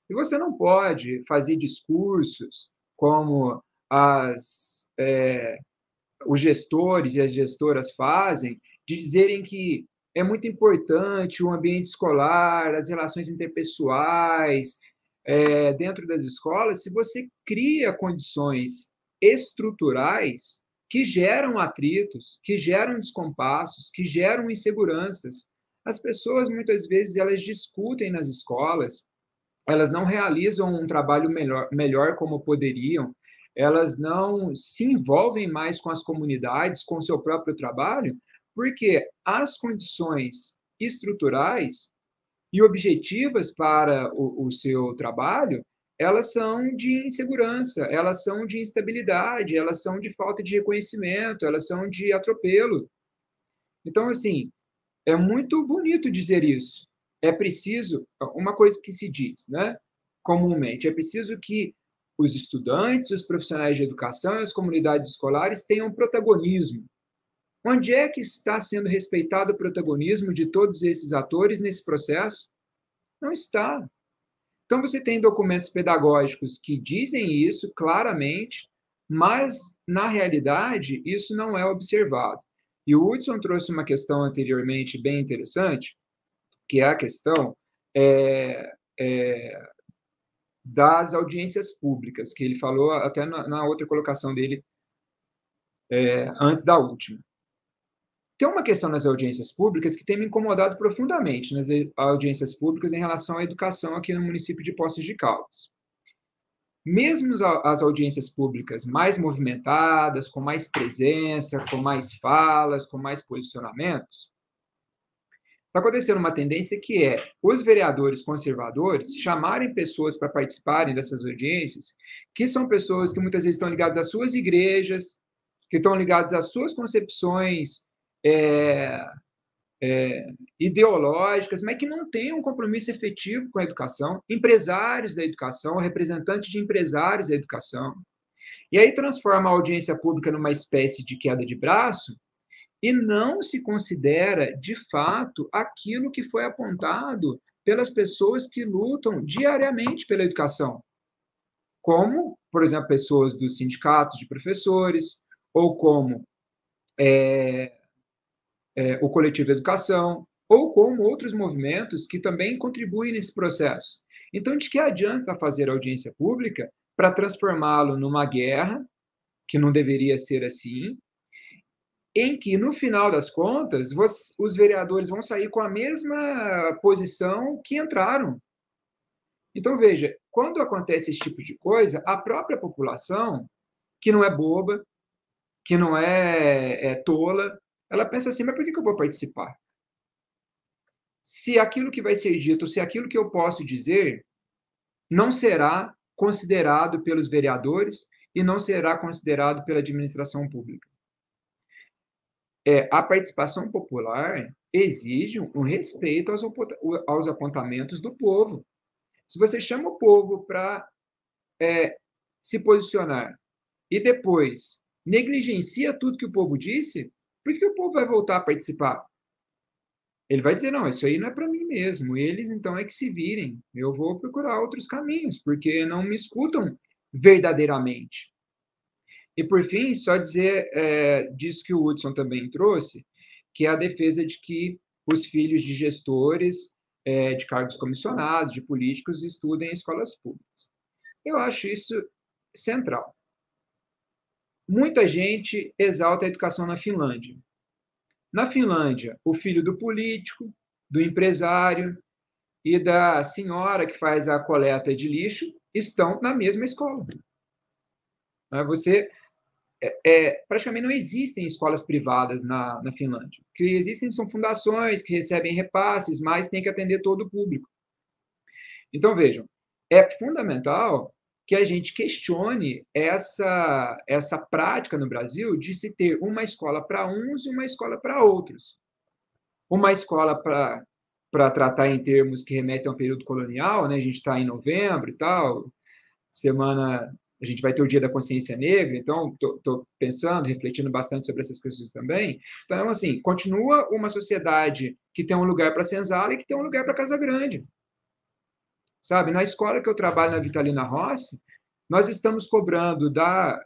E você não pode fazer discursos como os gestores e as gestoras fazem, de dizerem que é muito importante o ambiente escolar, as relações interpessoais, dentro das escolas, se você cria condições estruturais que geram atritos, que geram descompassos, que geram inseguranças. As pessoas, muitas vezes, elas discutem nas escolas, elas não realizam um trabalho melhor como poderiam, elas não se envolvem mais com as comunidades, com o seu próprio trabalho, porque as condições estruturais e objetivas para o seu trabalho, elas são de insegurança, elas são de instabilidade, elas são de falta de reconhecimento, elas são de atropelo. Então, assim, é muito bonito dizer isso. É preciso, uma coisa que se diz, né, comumente, é preciso que os estudantes, os profissionais de educação e as comunidades escolares tenham protagonismo. Onde é que está sendo respeitado o protagonismo de todos esses atores nesse processo? Não está. Então, você tem documentos pedagógicos que dizem isso claramente, mas, na realidade, isso não é observado. E o Hudson trouxe uma questão anteriormente bem interessante, que é a questão das audiências públicas, que ele falou até na outra colocação dele antes da última. Tem uma questão nas audiências públicas que tem me incomodado profundamente nas audiências públicas em relação à educação aqui no município de Poços de Caldas. Mesmo as audiências públicas mais movimentadas, com mais presença, com mais falas, com mais posicionamentos, está acontecendo uma tendência que é os vereadores conservadores chamarem pessoas para participarem dessas audiências, que são pessoas que muitas vezes estão ligadas às suas igrejas, que estão ligadas às suas concepções ideológicas, mas que não têm um compromisso efetivo com a educação, empresários da educação, representantes de empresários da educação. E aí transforma a audiência pública numa espécie de queda de braço e não se considera, de fato, aquilo que foi apontado pelas pessoas que lutam diariamente pela educação, como, por exemplo, pessoas dos sindicatos de professores, ou como o Coletivo Educação, ou como outros movimentos que também contribuem nesse processo. Então, de que adianta fazer audiência pública para transformá-lo numa guerra, que não deveria ser assim, em que, no final das contas, os vereadores vão sair com a mesma posição que entraram. Então, veja, quando acontece esse tipo de coisa, a própria população, que não é boba, que não é tola, ela pensa assim, mas por que eu vou participar? Se aquilo que vai ser dito, se aquilo que eu posso dizer, não será considerado pelos vereadores e não será considerado pela administração pública. A participação popular exige um respeito aos apontamentos do povo. Se você chama o povo para se posicionar e depois negligencia tudo que o povo disse, por que o povo vai voltar a participar? Ele vai dizer, não, isso aí não é para mim mesmo, eles então é que se virem, eu vou procurar outros caminhos, porque não me escutam verdadeiramente. E, por fim, só dizer disso que o Hudson também trouxe, que é a defesa de que os filhos de gestores, de cargos comissionados, de políticos, estudem em escolas públicas. Eu acho isso central. Muita gente exalta a educação na Finlândia. Na Finlândia, o filho do político, do empresário e da senhora que faz a coleta de lixo estão na mesma escola. Praticamente não existem escolas privadas na Finlândia. O que existem são fundações que recebem repasses, mas tem que atender todo o público. Então, vejam, é fundamental que a gente questione essa prática no Brasil de se ter uma escola para uns e uma escola para outros. Uma escola para tratar em termos que remetem ao período colonial, né? A gente está em novembro e tal, semana... A gente vai ter o Dia da Consciência Negra, então estou pensando, refletindo bastante sobre essas questões também. Então, assim, continua uma sociedade que tem um lugar para senzala e que tem um lugar para Casa Grande. Sabe, na escola que eu trabalho, na Vitalina Rossi, nós estamos cobrando da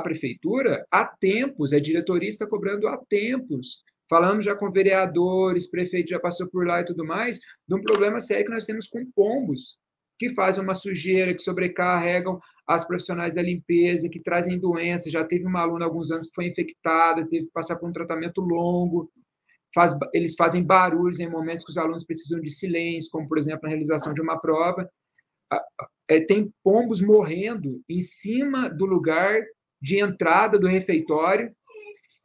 prefeitura há tempos, a diretoria está cobrando há tempos, falamos já com vereadores, prefeito já passou por lá e tudo mais, de um problema sério que nós temos com pombos, que fazem uma sujeira, que sobrecarregam as profissionais da limpeza, que trazem doenças. Já teve uma aluna há alguns anos que foi infectada, teve que passar por um tratamento longo. Eles fazem barulhos em momentos que os alunos precisam de silêncio, como, por exemplo, na realização de uma prova. Tem pombos morrendo em cima do lugar de entrada do refeitório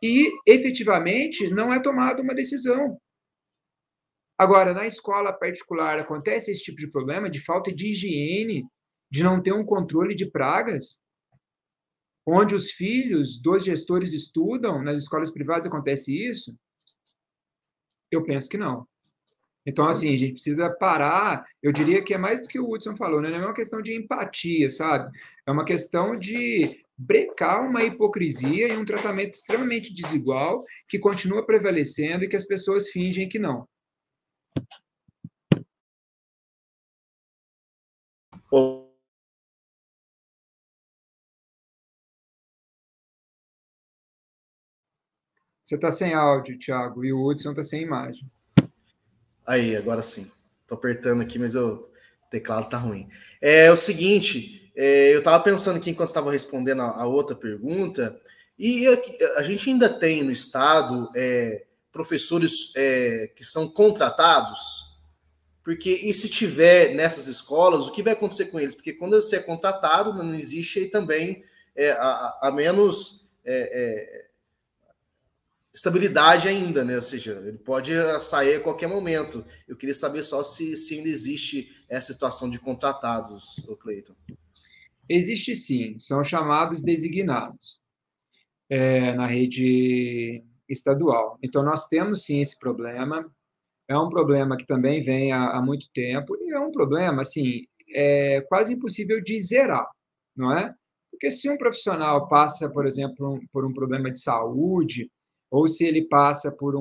e, efetivamente, não é tomada uma decisão. Agora, na escola particular, acontece esse tipo de problema de falta de higiene, de não ter um controle de pragas, onde os filhos dos gestores estudam, nas escolas privadas acontece isso? Eu penso que não. Então, assim, a gente precisa parar, eu diria que é mais do que o Hudson falou, né? Não é uma questão de empatia, sabe? É uma questão de brecar uma hipocrisia e um tratamento extremamente desigual que continua prevalecendo e que as pessoas fingem que não. Você está sem áudio, Thiago, e o Hudson está sem imagem. Aí, agora sim. Estou apertando aqui, mas o teclado está ruim. É o seguinte, eu estava pensando aqui, enquanto estava respondendo a outra pergunta, E a gente ainda tem no Estado professores que são contratados, porque e se tiver nessas escolas, o que vai acontecer com eles? Porque quando você é contratado, não existe aí também a menos estabilidade ainda, né? Ou seja, ele pode sair a qualquer momento. Eu queria saber só se ainda existe essa situação de contratados, Cleiton. Existe sim, são chamados designados na rede estadual. Então, nós temos sim esse problema. É um problema que também vem há muito tempo, e é um problema, assim, quase impossível de zerar, não é? Porque se um profissional passa, por exemplo, por um problema de saúde, ou se ele passa por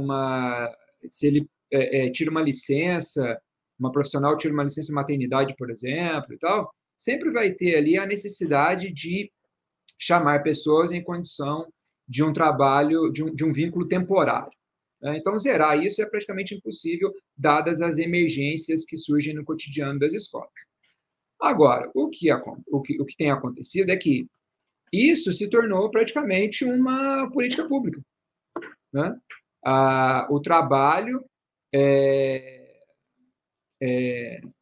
se ele tira uma licença, uma profissional tira uma licença de maternidade, por exemplo, e tal, sempre vai ter ali a necessidade de chamar pessoas em condição de um trabalho, de um vínculo temporário. Então, zerar isso é praticamente impossível, dadas as emergências que surgem no cotidiano das escolas. Agora, o que tem acontecido é que isso se tornou praticamente uma política pública, né? O trabalho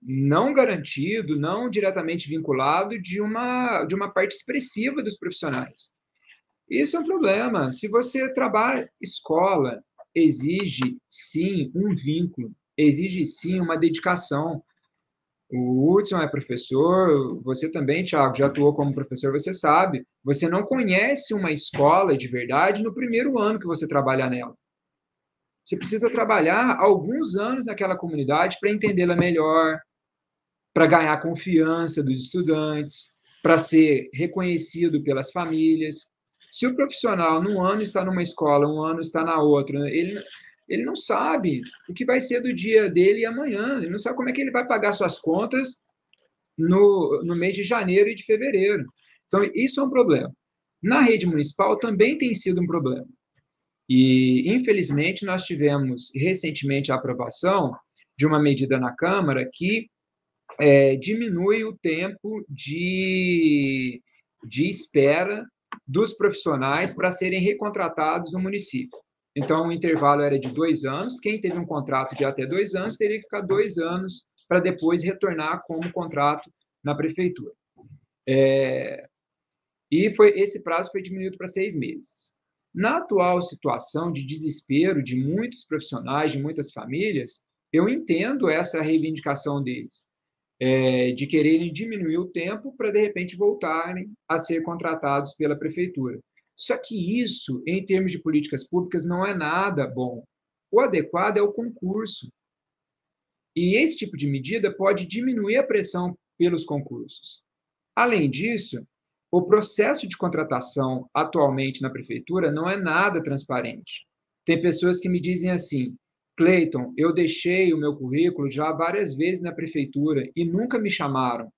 não garantido, não diretamente vinculado de uma parte expressiva dos profissionais. Isso é um problema. Se você trabalha, escola exige sim um vínculo, exige sim uma dedicação. O Hudson é professor, você também, Thiago, já atuou como professor, você sabe. Você não conhece uma escola de verdade no primeiro ano que você trabalha nela. Você precisa trabalhar alguns anos naquela comunidade para entendê-la melhor, para ganhar confiança dos estudantes, para ser reconhecido pelas famílias. Se o profissional, num ano está numa escola, um ano está na outra, ele não sabe o que vai ser do dia dele amanhã, ele não sabe como é que ele vai pagar suas contas no mês de janeiro e de fevereiro. Então, isso é um problema. Na rede municipal também tem sido um problema. E, infelizmente, nós tivemos recentemente a aprovação de uma medida na Câmara que diminui o tempo de espera dos profissionais para serem recontratados no município. Então, o intervalo era de 2 anos. Quem teve um contrato de até 2 anos teria que ficar 2 anos para depois retornar como contrato na prefeitura. Esse prazo foi diminuído para 6 meses. Na atual situação de desespero de muitos profissionais, de muitas famílias, eu entendo essa reivindicação deles, de quererem diminuir o tempo para, de repente, voltarem a ser contratados pela prefeitura. Só que isso, em termos de políticas públicas, não é nada bom. O adequado é o concurso. E esse tipo de medida pode diminuir a pressão pelos concursos. Além disso, o processo de contratação atualmente na prefeitura não é nada transparente. Tem pessoas que me dizem assim: Cleiton, eu deixei o meu currículo já várias vezes na prefeitura e nunca me chamaram.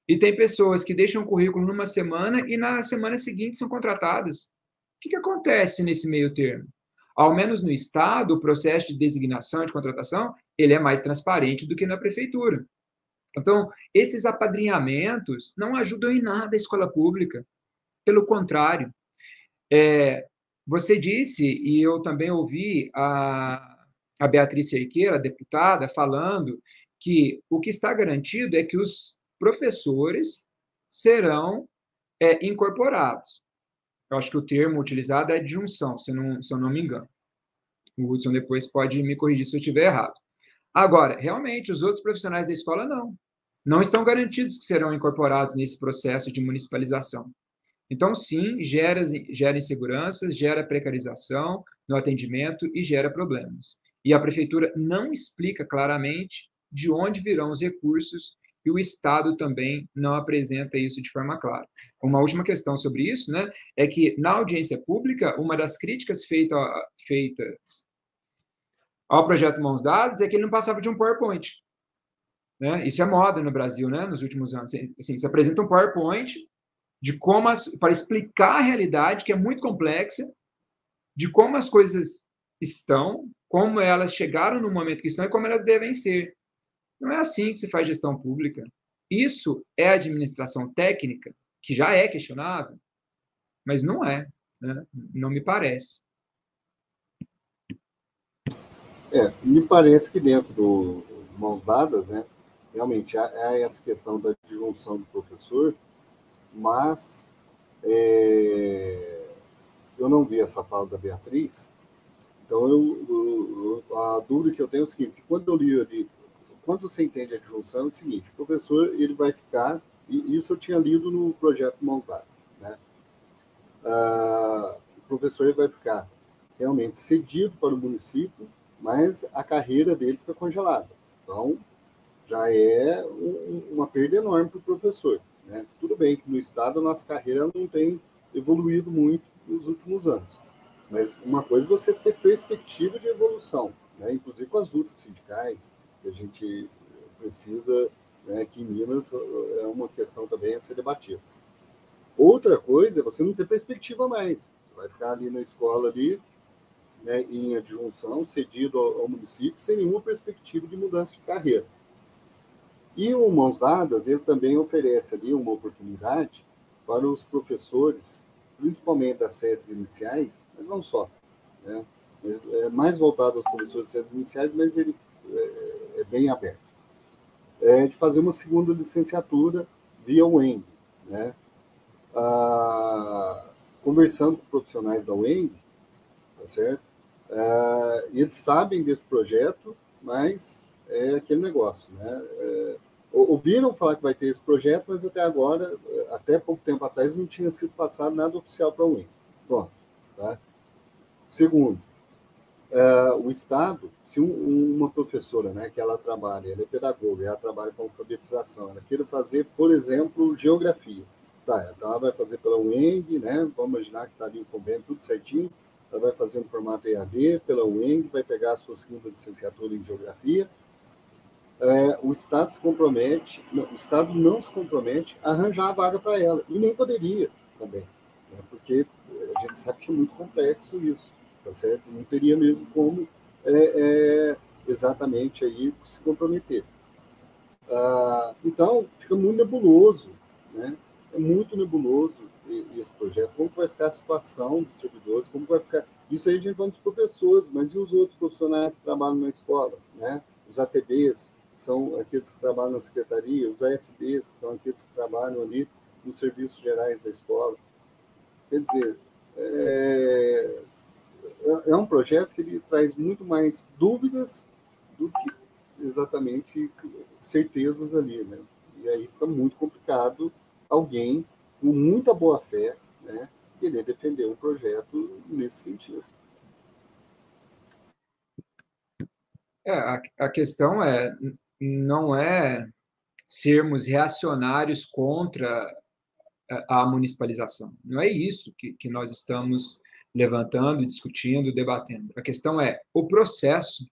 E tem pessoas que deixam o currículo numa semana e na semana seguinte são contratadas. O que acontece nesse meio termo? Ao menos no Estado, o processo de designação e de contratação ele é mais transparente do que na prefeitura. Então, esses apadrinhamentos não ajudam em nada a escola pública. Pelo contrário. Você disse, e eu também ouvi a Beatriz Cerqueira, a deputada, falando que o que está garantido é que os professores serão incorporados. Eu acho que o termo utilizado é adjunção, se eu não me engano. O Hudson depois pode me corrigir se eu estiver errado. Agora, realmente, os outros profissionais da escola não estão garantidos que serão incorporados nesse processo de municipalização. Então, sim, gera inseguranças, gera precarização no atendimento e gera problemas. E a prefeitura não explica claramente de onde virão os recursos e o Estado também não apresenta isso de forma clara. Uma última questão sobre isso, né, é que na audiência pública, uma das críticas feitas ao projeto Mãos Dadas é que ele não passava de um PowerPoint. Né? Isso é moda no Brasil, né, nos últimos anos. Assim, se apresenta um PowerPoint para explicar a realidade, que é muito complexa, de como as coisas estão, como elas chegaram no momento que estão e como elas devem ser. Não é assim que se faz gestão pública. Isso é administração técnica, que já é questionável, mas não é. né? Não me parece. Me parece que dentro do Mãos Dadas, né, realmente há essa questão da disjunção do professor, mas eu não vi essa fala da Beatriz, então a dúvida que eu tenho é o seguinte: quando eu li ali, quando você entende a disjunção, é o seguinte: o professor ele vai ficar, e isso eu tinha lido no projeto Mãos Dadas, né? O professor ele vai ficar realmente cedido para o município, mas a carreira dele fica congelada. Então, já é uma perda enorme para o professor, né? Tudo bem que no Estado a nossa carreira não tem evoluído muito nos últimos anos, mas uma coisa é você ter perspectiva de evolução, né? Inclusive com as lutas sindicais, que a gente precisa, né, que em Minas é uma questão também a ser debatida. Outra coisa é você não ter perspectiva mais. Você vai ficar ali na escola, ali, né, em adjunção, cedido ao município, sem nenhuma perspectiva de mudança de carreira. E o Mãos Dadas, ele também oferece ali uma oportunidade para os professores, principalmente das séries iniciais, mas não só, né? Mas é mais voltado aos professores de séries iniciais, mas ele é bem aberto, de fazer uma segunda licenciatura via UENG, né? Conversando com profissionais da UENG, tá certo? Eles sabem desse projeto, mas é aquele negócio, né? Ouviram falar que vai ter esse projeto, mas até agora, até pouco tempo atrás, não tinha sido passado nada oficial para a UEM. Pronto. Tá? Segundo, o Estado, se uma professora, né, que ela trabalha, ela é pedagoga, ela trabalha com alfabetização, ela queira fazer, por exemplo, geografia. Tá, então ela vai fazer pela UENG, né? Vamos imaginar que está ali o convênio, tudo certinho. Ela vai fazer no formato EAD pela UENG, vai pegar a sua segunda licenciatura em geografia. O Estado se compromete, o Estado não se compromete a arranjar a vaga para ela, e nem poderia também, né? Porque a gente sabe que é muito complexo isso, tá certo? Não teria mesmo como exatamente aí se comprometer. Então, fica muito nebuloso, né? É muito nebuloso esse projeto, como vai ficar a situação dos servidores, como vai ficar... Isso aí a gente vai dos professores, mas e os outros profissionais que trabalham na escola, né? Os ATBs, que são aqueles que trabalham na secretaria, os ASBs, que são aqueles que trabalham ali nos serviços gerais da escola. Quer dizer, é um projeto que ele traz muito mais dúvidas do que exatamente certezas ali, né? E aí fica muito complicado alguém com muita boa fé, né, querer defender um projeto nesse sentido. A questão não é sermos reacionários contra a municipalização. Não é isso que nós estamos levantando, discutindo, debatendo. A questão é o processo,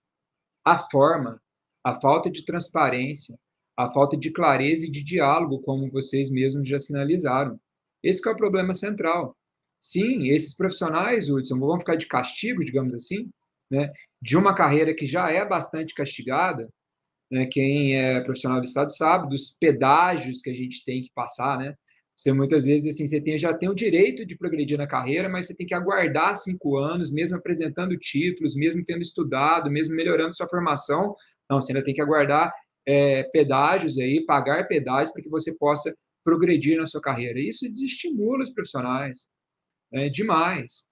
a forma, a falta de transparência, a falta de clareza e de diálogo, como vocês mesmos já sinalizaram. Esse é o problema central. Sim, esses profissionais, Hudson, vão ficar de castigo, digamos assim, né, de uma carreira que já é bastante castigada, né? Quem é profissional do Estado sabe dos pedágios que a gente tem que passar, né? Você muitas vezes assim, já tem o direito de progredir na carreira, mas você tem que aguardar 5 anos, mesmo apresentando títulos, mesmo tendo estudado, mesmo melhorando sua formação. Não, você ainda tem que aguardar pedágios aí, pagar pedágios para que você possa progredir na sua carreira. Isso desestimula os profissionais, demais.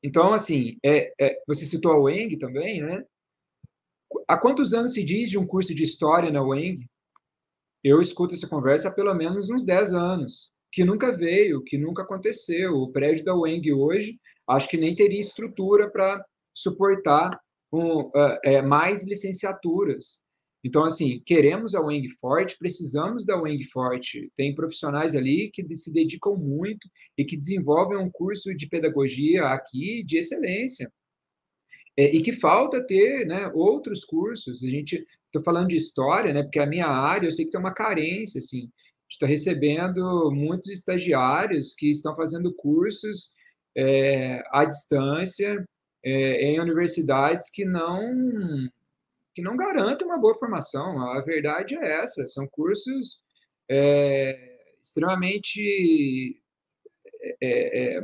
Então, assim, você citou a UENG também, né? Há quantos anos se diz de um curso de História na UENG? Eu escuto essa conversa há pelo menos uns 10 anos, que nunca veio, que nunca aconteceu. O prédio da UENG hoje, acho que nem teria estrutura para suportar mais licenciaturas. Então, assim, queremos a UENG forte, precisamos da UENG forte. Tem profissionais ali que se dedicam muito e que desenvolvem um curso de pedagogia aqui de excelência. E que falta ter, né, outros cursos. Estou falando de história, né, porque a minha área, eu sei que tem uma carência, assim, está recebendo muitos estagiários que estão fazendo cursos à distância, em universidades que não garantem uma boa formação. A verdade é essa, são cursos extremamente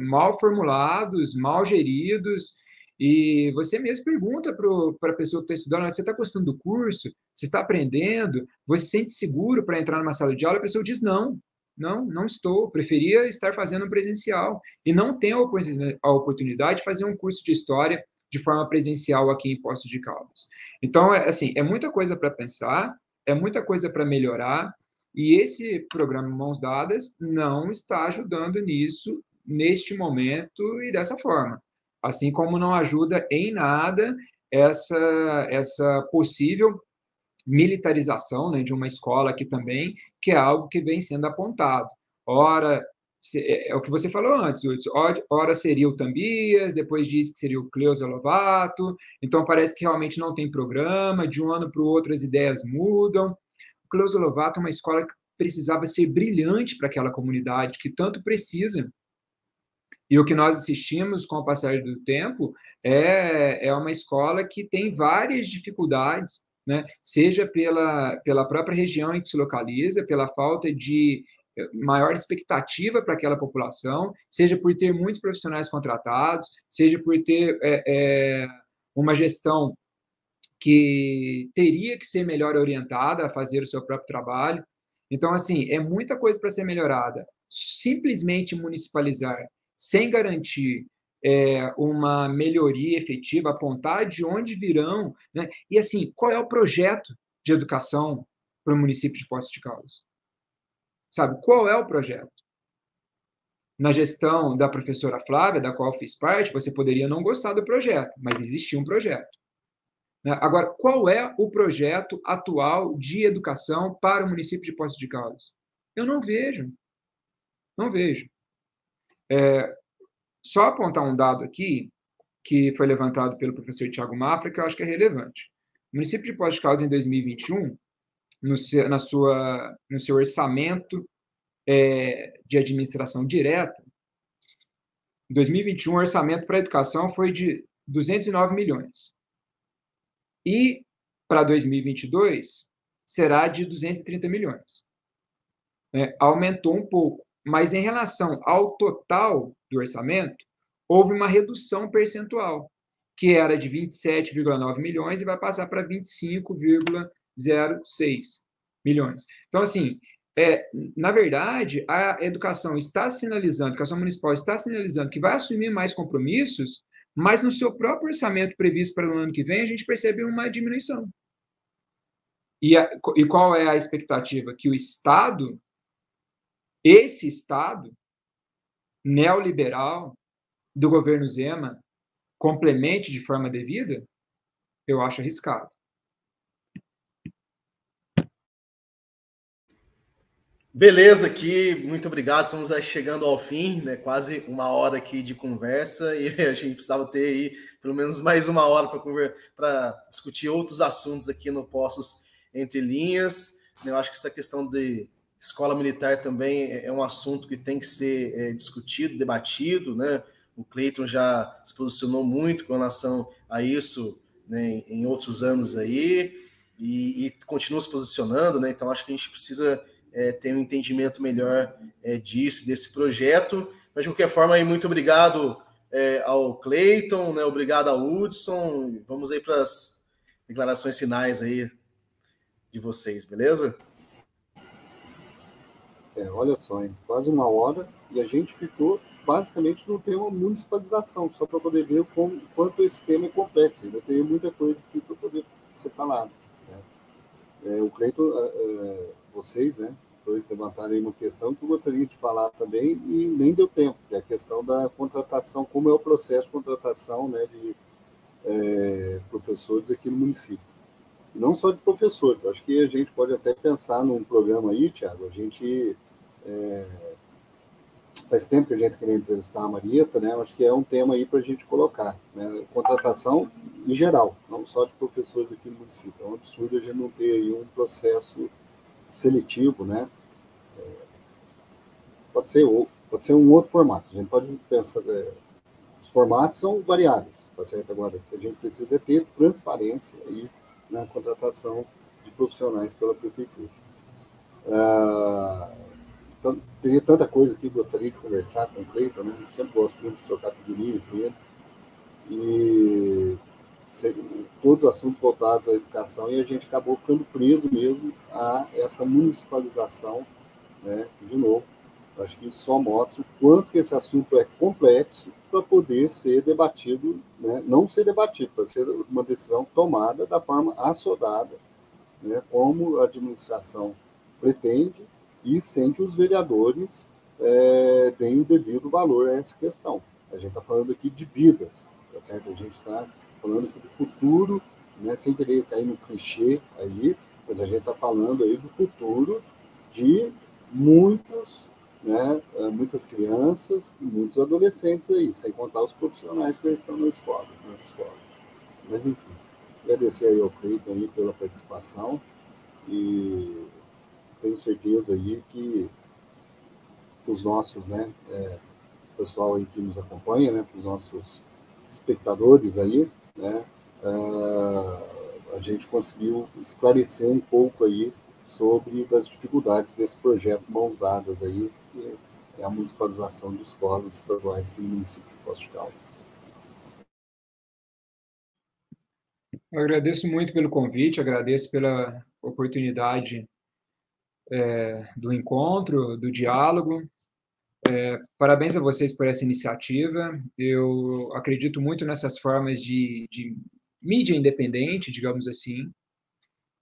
mal formulados, mal geridos, e você mesmo pergunta para a pessoa que está estudando, você está gostando do curso? Você está aprendendo? Você se sente seguro para entrar numa sala de aula? A pessoa diz, não estou, preferia estar fazendo um presencial, e não tem a oportunidade de fazer um curso de história de forma presencial aqui em Poços de Caldas. Então, assim, é muita coisa para pensar, é muita coisa para melhorar, e esse programa Mãos Dadas não está ajudando nisso, neste momento e dessa forma. Assim como não ajuda em nada essa possível militarização, né, de uma escola aqui também, que é algo que vem sendo apontado. Ora, é o que você falou antes, Hudson, ora seria o Tambias, depois disse que seria o Cleusa Lovato, então parece que realmente não tem programa, de um ano para o outro as ideias mudam. O Cleusa Lovato é uma escola que precisava ser brilhante para aquela comunidade, que tanto precisa. E o que nós assistimos com o passar do tempo é uma escola que tem várias dificuldades, né? Seja pela própria região em que se localiza, pela falta de maior expectativa para aquela população, seja por ter muitos profissionais contratados, seja por ter uma gestão que teria que ser melhor orientada a fazer o seu próprio trabalho. Então, assim, é muita coisa para ser melhorada. Simplesmente municipalizar sem garantir uma melhoria efetiva, apontar de onde virão, né? E, assim, qual é o projeto de educação para o município de Poços de Caldas? Sabe, qual é o projeto? Na gestão da professora Flávia, da qual fiz parte, você poderia não gostar do projeto, mas existia um projeto. Agora, qual é o projeto atual de educação para o município de Poços de Caldas? Eu não vejo. Não vejo. Só apontar um dado aqui, que foi levantado pelo professor Tiago Mafra, que eu acho que é relevante. O município de Poços de Caldas, em 2021, no seu orçamento de administração direta, em 2021, o orçamento para a educação foi de 209 milhões. E para 2022 será de 230 milhões. Aumentou um pouco, mas em relação ao total do orçamento, houve uma redução percentual, que era de 27,9 milhões e vai passar para 25,06 milhões. Então, assim, na verdade, a educação municipal está sinalizando que vai assumir mais compromissos, mas no seu próprio orçamento previsto para o ano que vem, a gente percebe uma diminuição. E qual é a expectativa? Que o Estado, esse Estado neoliberal do governo Zema, complemente de forma devida? Eu acho arriscado. Beleza aqui, muito obrigado. Estamos chegando ao fim, né? Quase uma hora aqui de conversa e a gente precisava ter aí pelo menos mais uma hora para discutir outros assuntos aqui no Poços Entre Linhas. Eu acho que essa questão de escola militar também é um assunto que tem que ser discutido, debatido, né? O Cleiton já se posicionou muito com relação a isso, né, em outros anos aí e continua se posicionando, né? Então acho que a gente precisa ter um entendimento melhor disso, desse projeto. Mas, de qualquer forma, aí, muito obrigado ao Cleiton, né? Obrigado ao Hudson. Vamos aí para as declarações finais aí de vocês, beleza? Olha só, hein? Quase uma hora e a gente ficou basicamente no tema municipalização, só para poder ver quanto esse tema é complexo. Ainda tem muita coisa aqui para poder ser falado. Né? O Cleiton, vocês, né? Dois levantaram aí uma questão que eu gostaria de falar também e nem deu tempo, que é a questão da contratação, como é o processo de contratação, né, de professores aqui no município. E não só de professores, acho que a gente pode até pensar num programa aí, Thiago, a gente faz tempo que a gente queria entrevistar a Marieta, né, acho que é um tema aí para a gente colocar, né, contratação em geral, não só de professores aqui no município. É um absurdo a gente não ter aí um processo seletivo, né? Pode ser um outro formato. A gente pode pensar, os formatos são variáveis, tá certo? Agora, a gente precisa ter transparência aí na contratação de profissionais pela prefeitura. teria tanta coisa que gostaria de conversar com o Cleiton, né? Eu sempre gosto muito de trocar figurinha com ele. E todos os assuntos voltados à educação, e a gente acabou ficando preso mesmo a essa municipalização, né? De novo, acho que isso só mostra o quanto que esse assunto é complexo para poder ser debatido, né? Não ser debatido, para ser uma decisão tomada da forma assodada, né? Como a administração pretende, e sem que os vereadores deem o devido valor a essa questão. A gente está falando aqui de vidas, tá certo? A gente está falando aqui do futuro, né? Sem querer cair no clichê aí, mas a gente está falando aí do futuro de muitas crianças e muitos adolescentes aí, sem contar os profissionais que estão nas escolas. Mas, enfim, agradecer aí ao Cleiton aí pela participação e tenho certeza aí que os nossos, né, pessoal aí que nos acompanha, né, para os nossos espectadores aí, né, a gente conseguiu esclarecer um pouco aí sobre as dificuldades desse projeto Mãos Dadas aí, que é a municipalização de escolas estaduais aqui no município de Poços de Caldas. Eu agradeço muito pelo convite, agradeço pela oportunidade do encontro, do diálogo. Parabéns a vocês por essa iniciativa. Eu acredito muito nessas formas de mídia independente, digamos assim,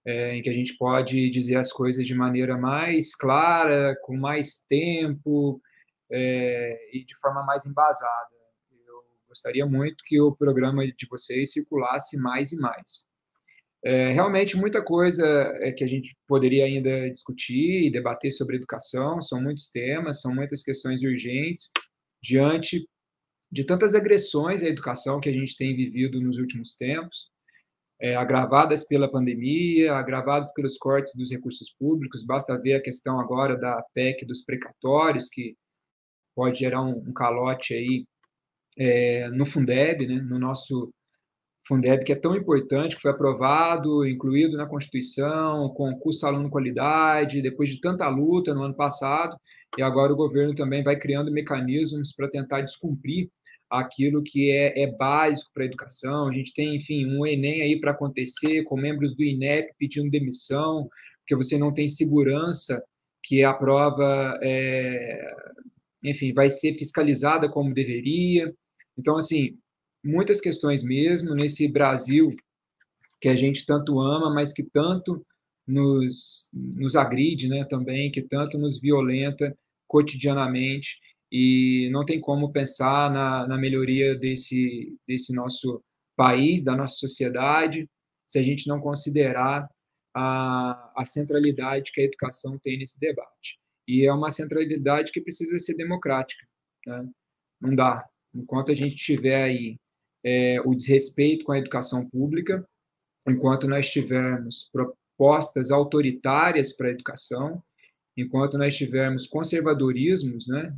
em que a gente pode dizer as coisas de maneira mais clara, com mais tempo e de forma mais embasada. Eu gostaria muito que o programa de vocês circulasse mais e mais. Realmente, muita coisa que a gente poderia ainda discutir e debater sobre educação, são muitos temas, são muitas questões urgentes, diante de tantas agressões à educação que a gente tem vivido nos últimos tempos, agravadas pela pandemia, agravadas pelos cortes dos recursos públicos. Basta ver a questão agora da PEC dos precatórios, que pode gerar um calote aí no Fundeb, né, no nosso Fundeb, que é tão importante, que foi aprovado, incluído na Constituição, com custo aluno-qualidade, depois de tanta luta no ano passado, e agora o governo também vai criando mecanismos para tentar descumprir aquilo que é básico para a educação. A gente tem, enfim, um Enem aí para acontecer, com membros do INEP pedindo demissão, porque você não tem segurança que a prova, enfim, vai ser fiscalizada como deveria. Então, assim, muitas questões mesmo nesse Brasil que a gente tanto ama, mas que tanto nos agride, né, também, que tanto nos violenta cotidianamente, e não tem como pensar na melhoria desse nosso país, da nossa sociedade, se a gente não considerar a centralidade que a educação tem nesse debate. E é uma centralidade que precisa ser democrática, né? Não dá. Enquanto a gente tiver aí o desrespeito com a educação pública, enquanto nós tivermos propostas autoritárias para a educação, enquanto nós tivermos conservadorismos, né,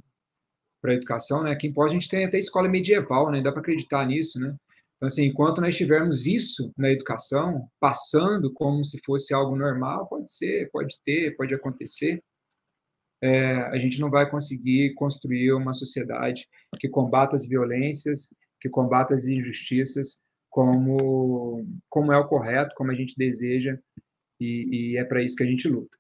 para a educação, né, aqui em Pós a gente tem até escola medieval, né, dá para acreditar nisso, né? Então, assim, enquanto nós tivermos isso na educação, passando como se fosse algo normal, pode ser, pode ter, pode acontecer, a gente não vai conseguir construir uma sociedade que combata as violências, que combata as injustiças, como é o correto, como a gente deseja, e é para isso que a gente luta.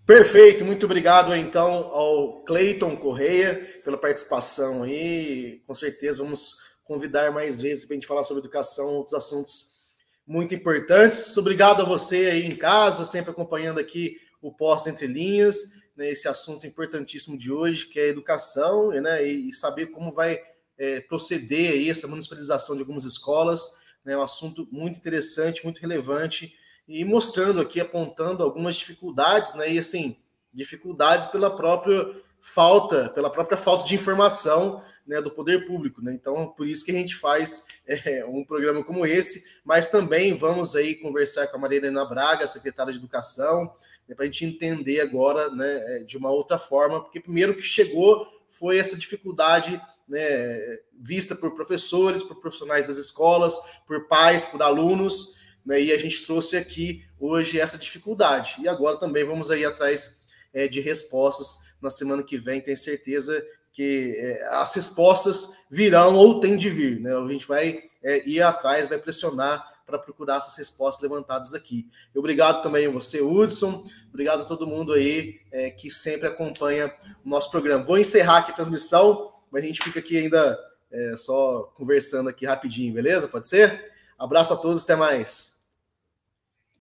Perfeito, muito obrigado então ao Cleiton Correia pela participação aí. Com certeza vamos convidar mais vezes para a gente falar sobre educação, outros assuntos muito importantes. Obrigado a você aí em casa, sempre acompanhando aqui o Pós Entre Linhas, né, esse assunto importantíssimo de hoje, que é a educação, né, e saber como vai proceder aí essa municipalização de algumas escolas, né, um assunto muito interessante, muito relevante, e mostrando aqui, apontando algumas dificuldades, né, e assim, dificuldades pela própria falta de informação, né, do poder público, né? Então, por isso que a gente faz um programa como esse, mas também vamos aí conversar com a Maria Helena Braga, secretária de Educação, né, para a gente entender agora, né, de uma outra forma, porque primeiro que chegou foi essa dificuldade, né, vista por professores, por profissionais das escolas, por pais, por alunos, né? E a gente trouxe aqui hoje essa dificuldade. E agora também vamos aí atrás de respostas na semana que vem, tenho certeza que as respostas virão ou tem de vir, né? A gente vai ir atrás, vai pressionar para procurar essas respostas levantadas aqui. Obrigado também a você, Hudson, obrigado a todo mundo aí que sempre acompanha o nosso programa. Vou encerrar aqui a transmissão, mas a gente fica aqui ainda só conversando aqui rapidinho, beleza? Pode ser? Abraço a todos, até mais.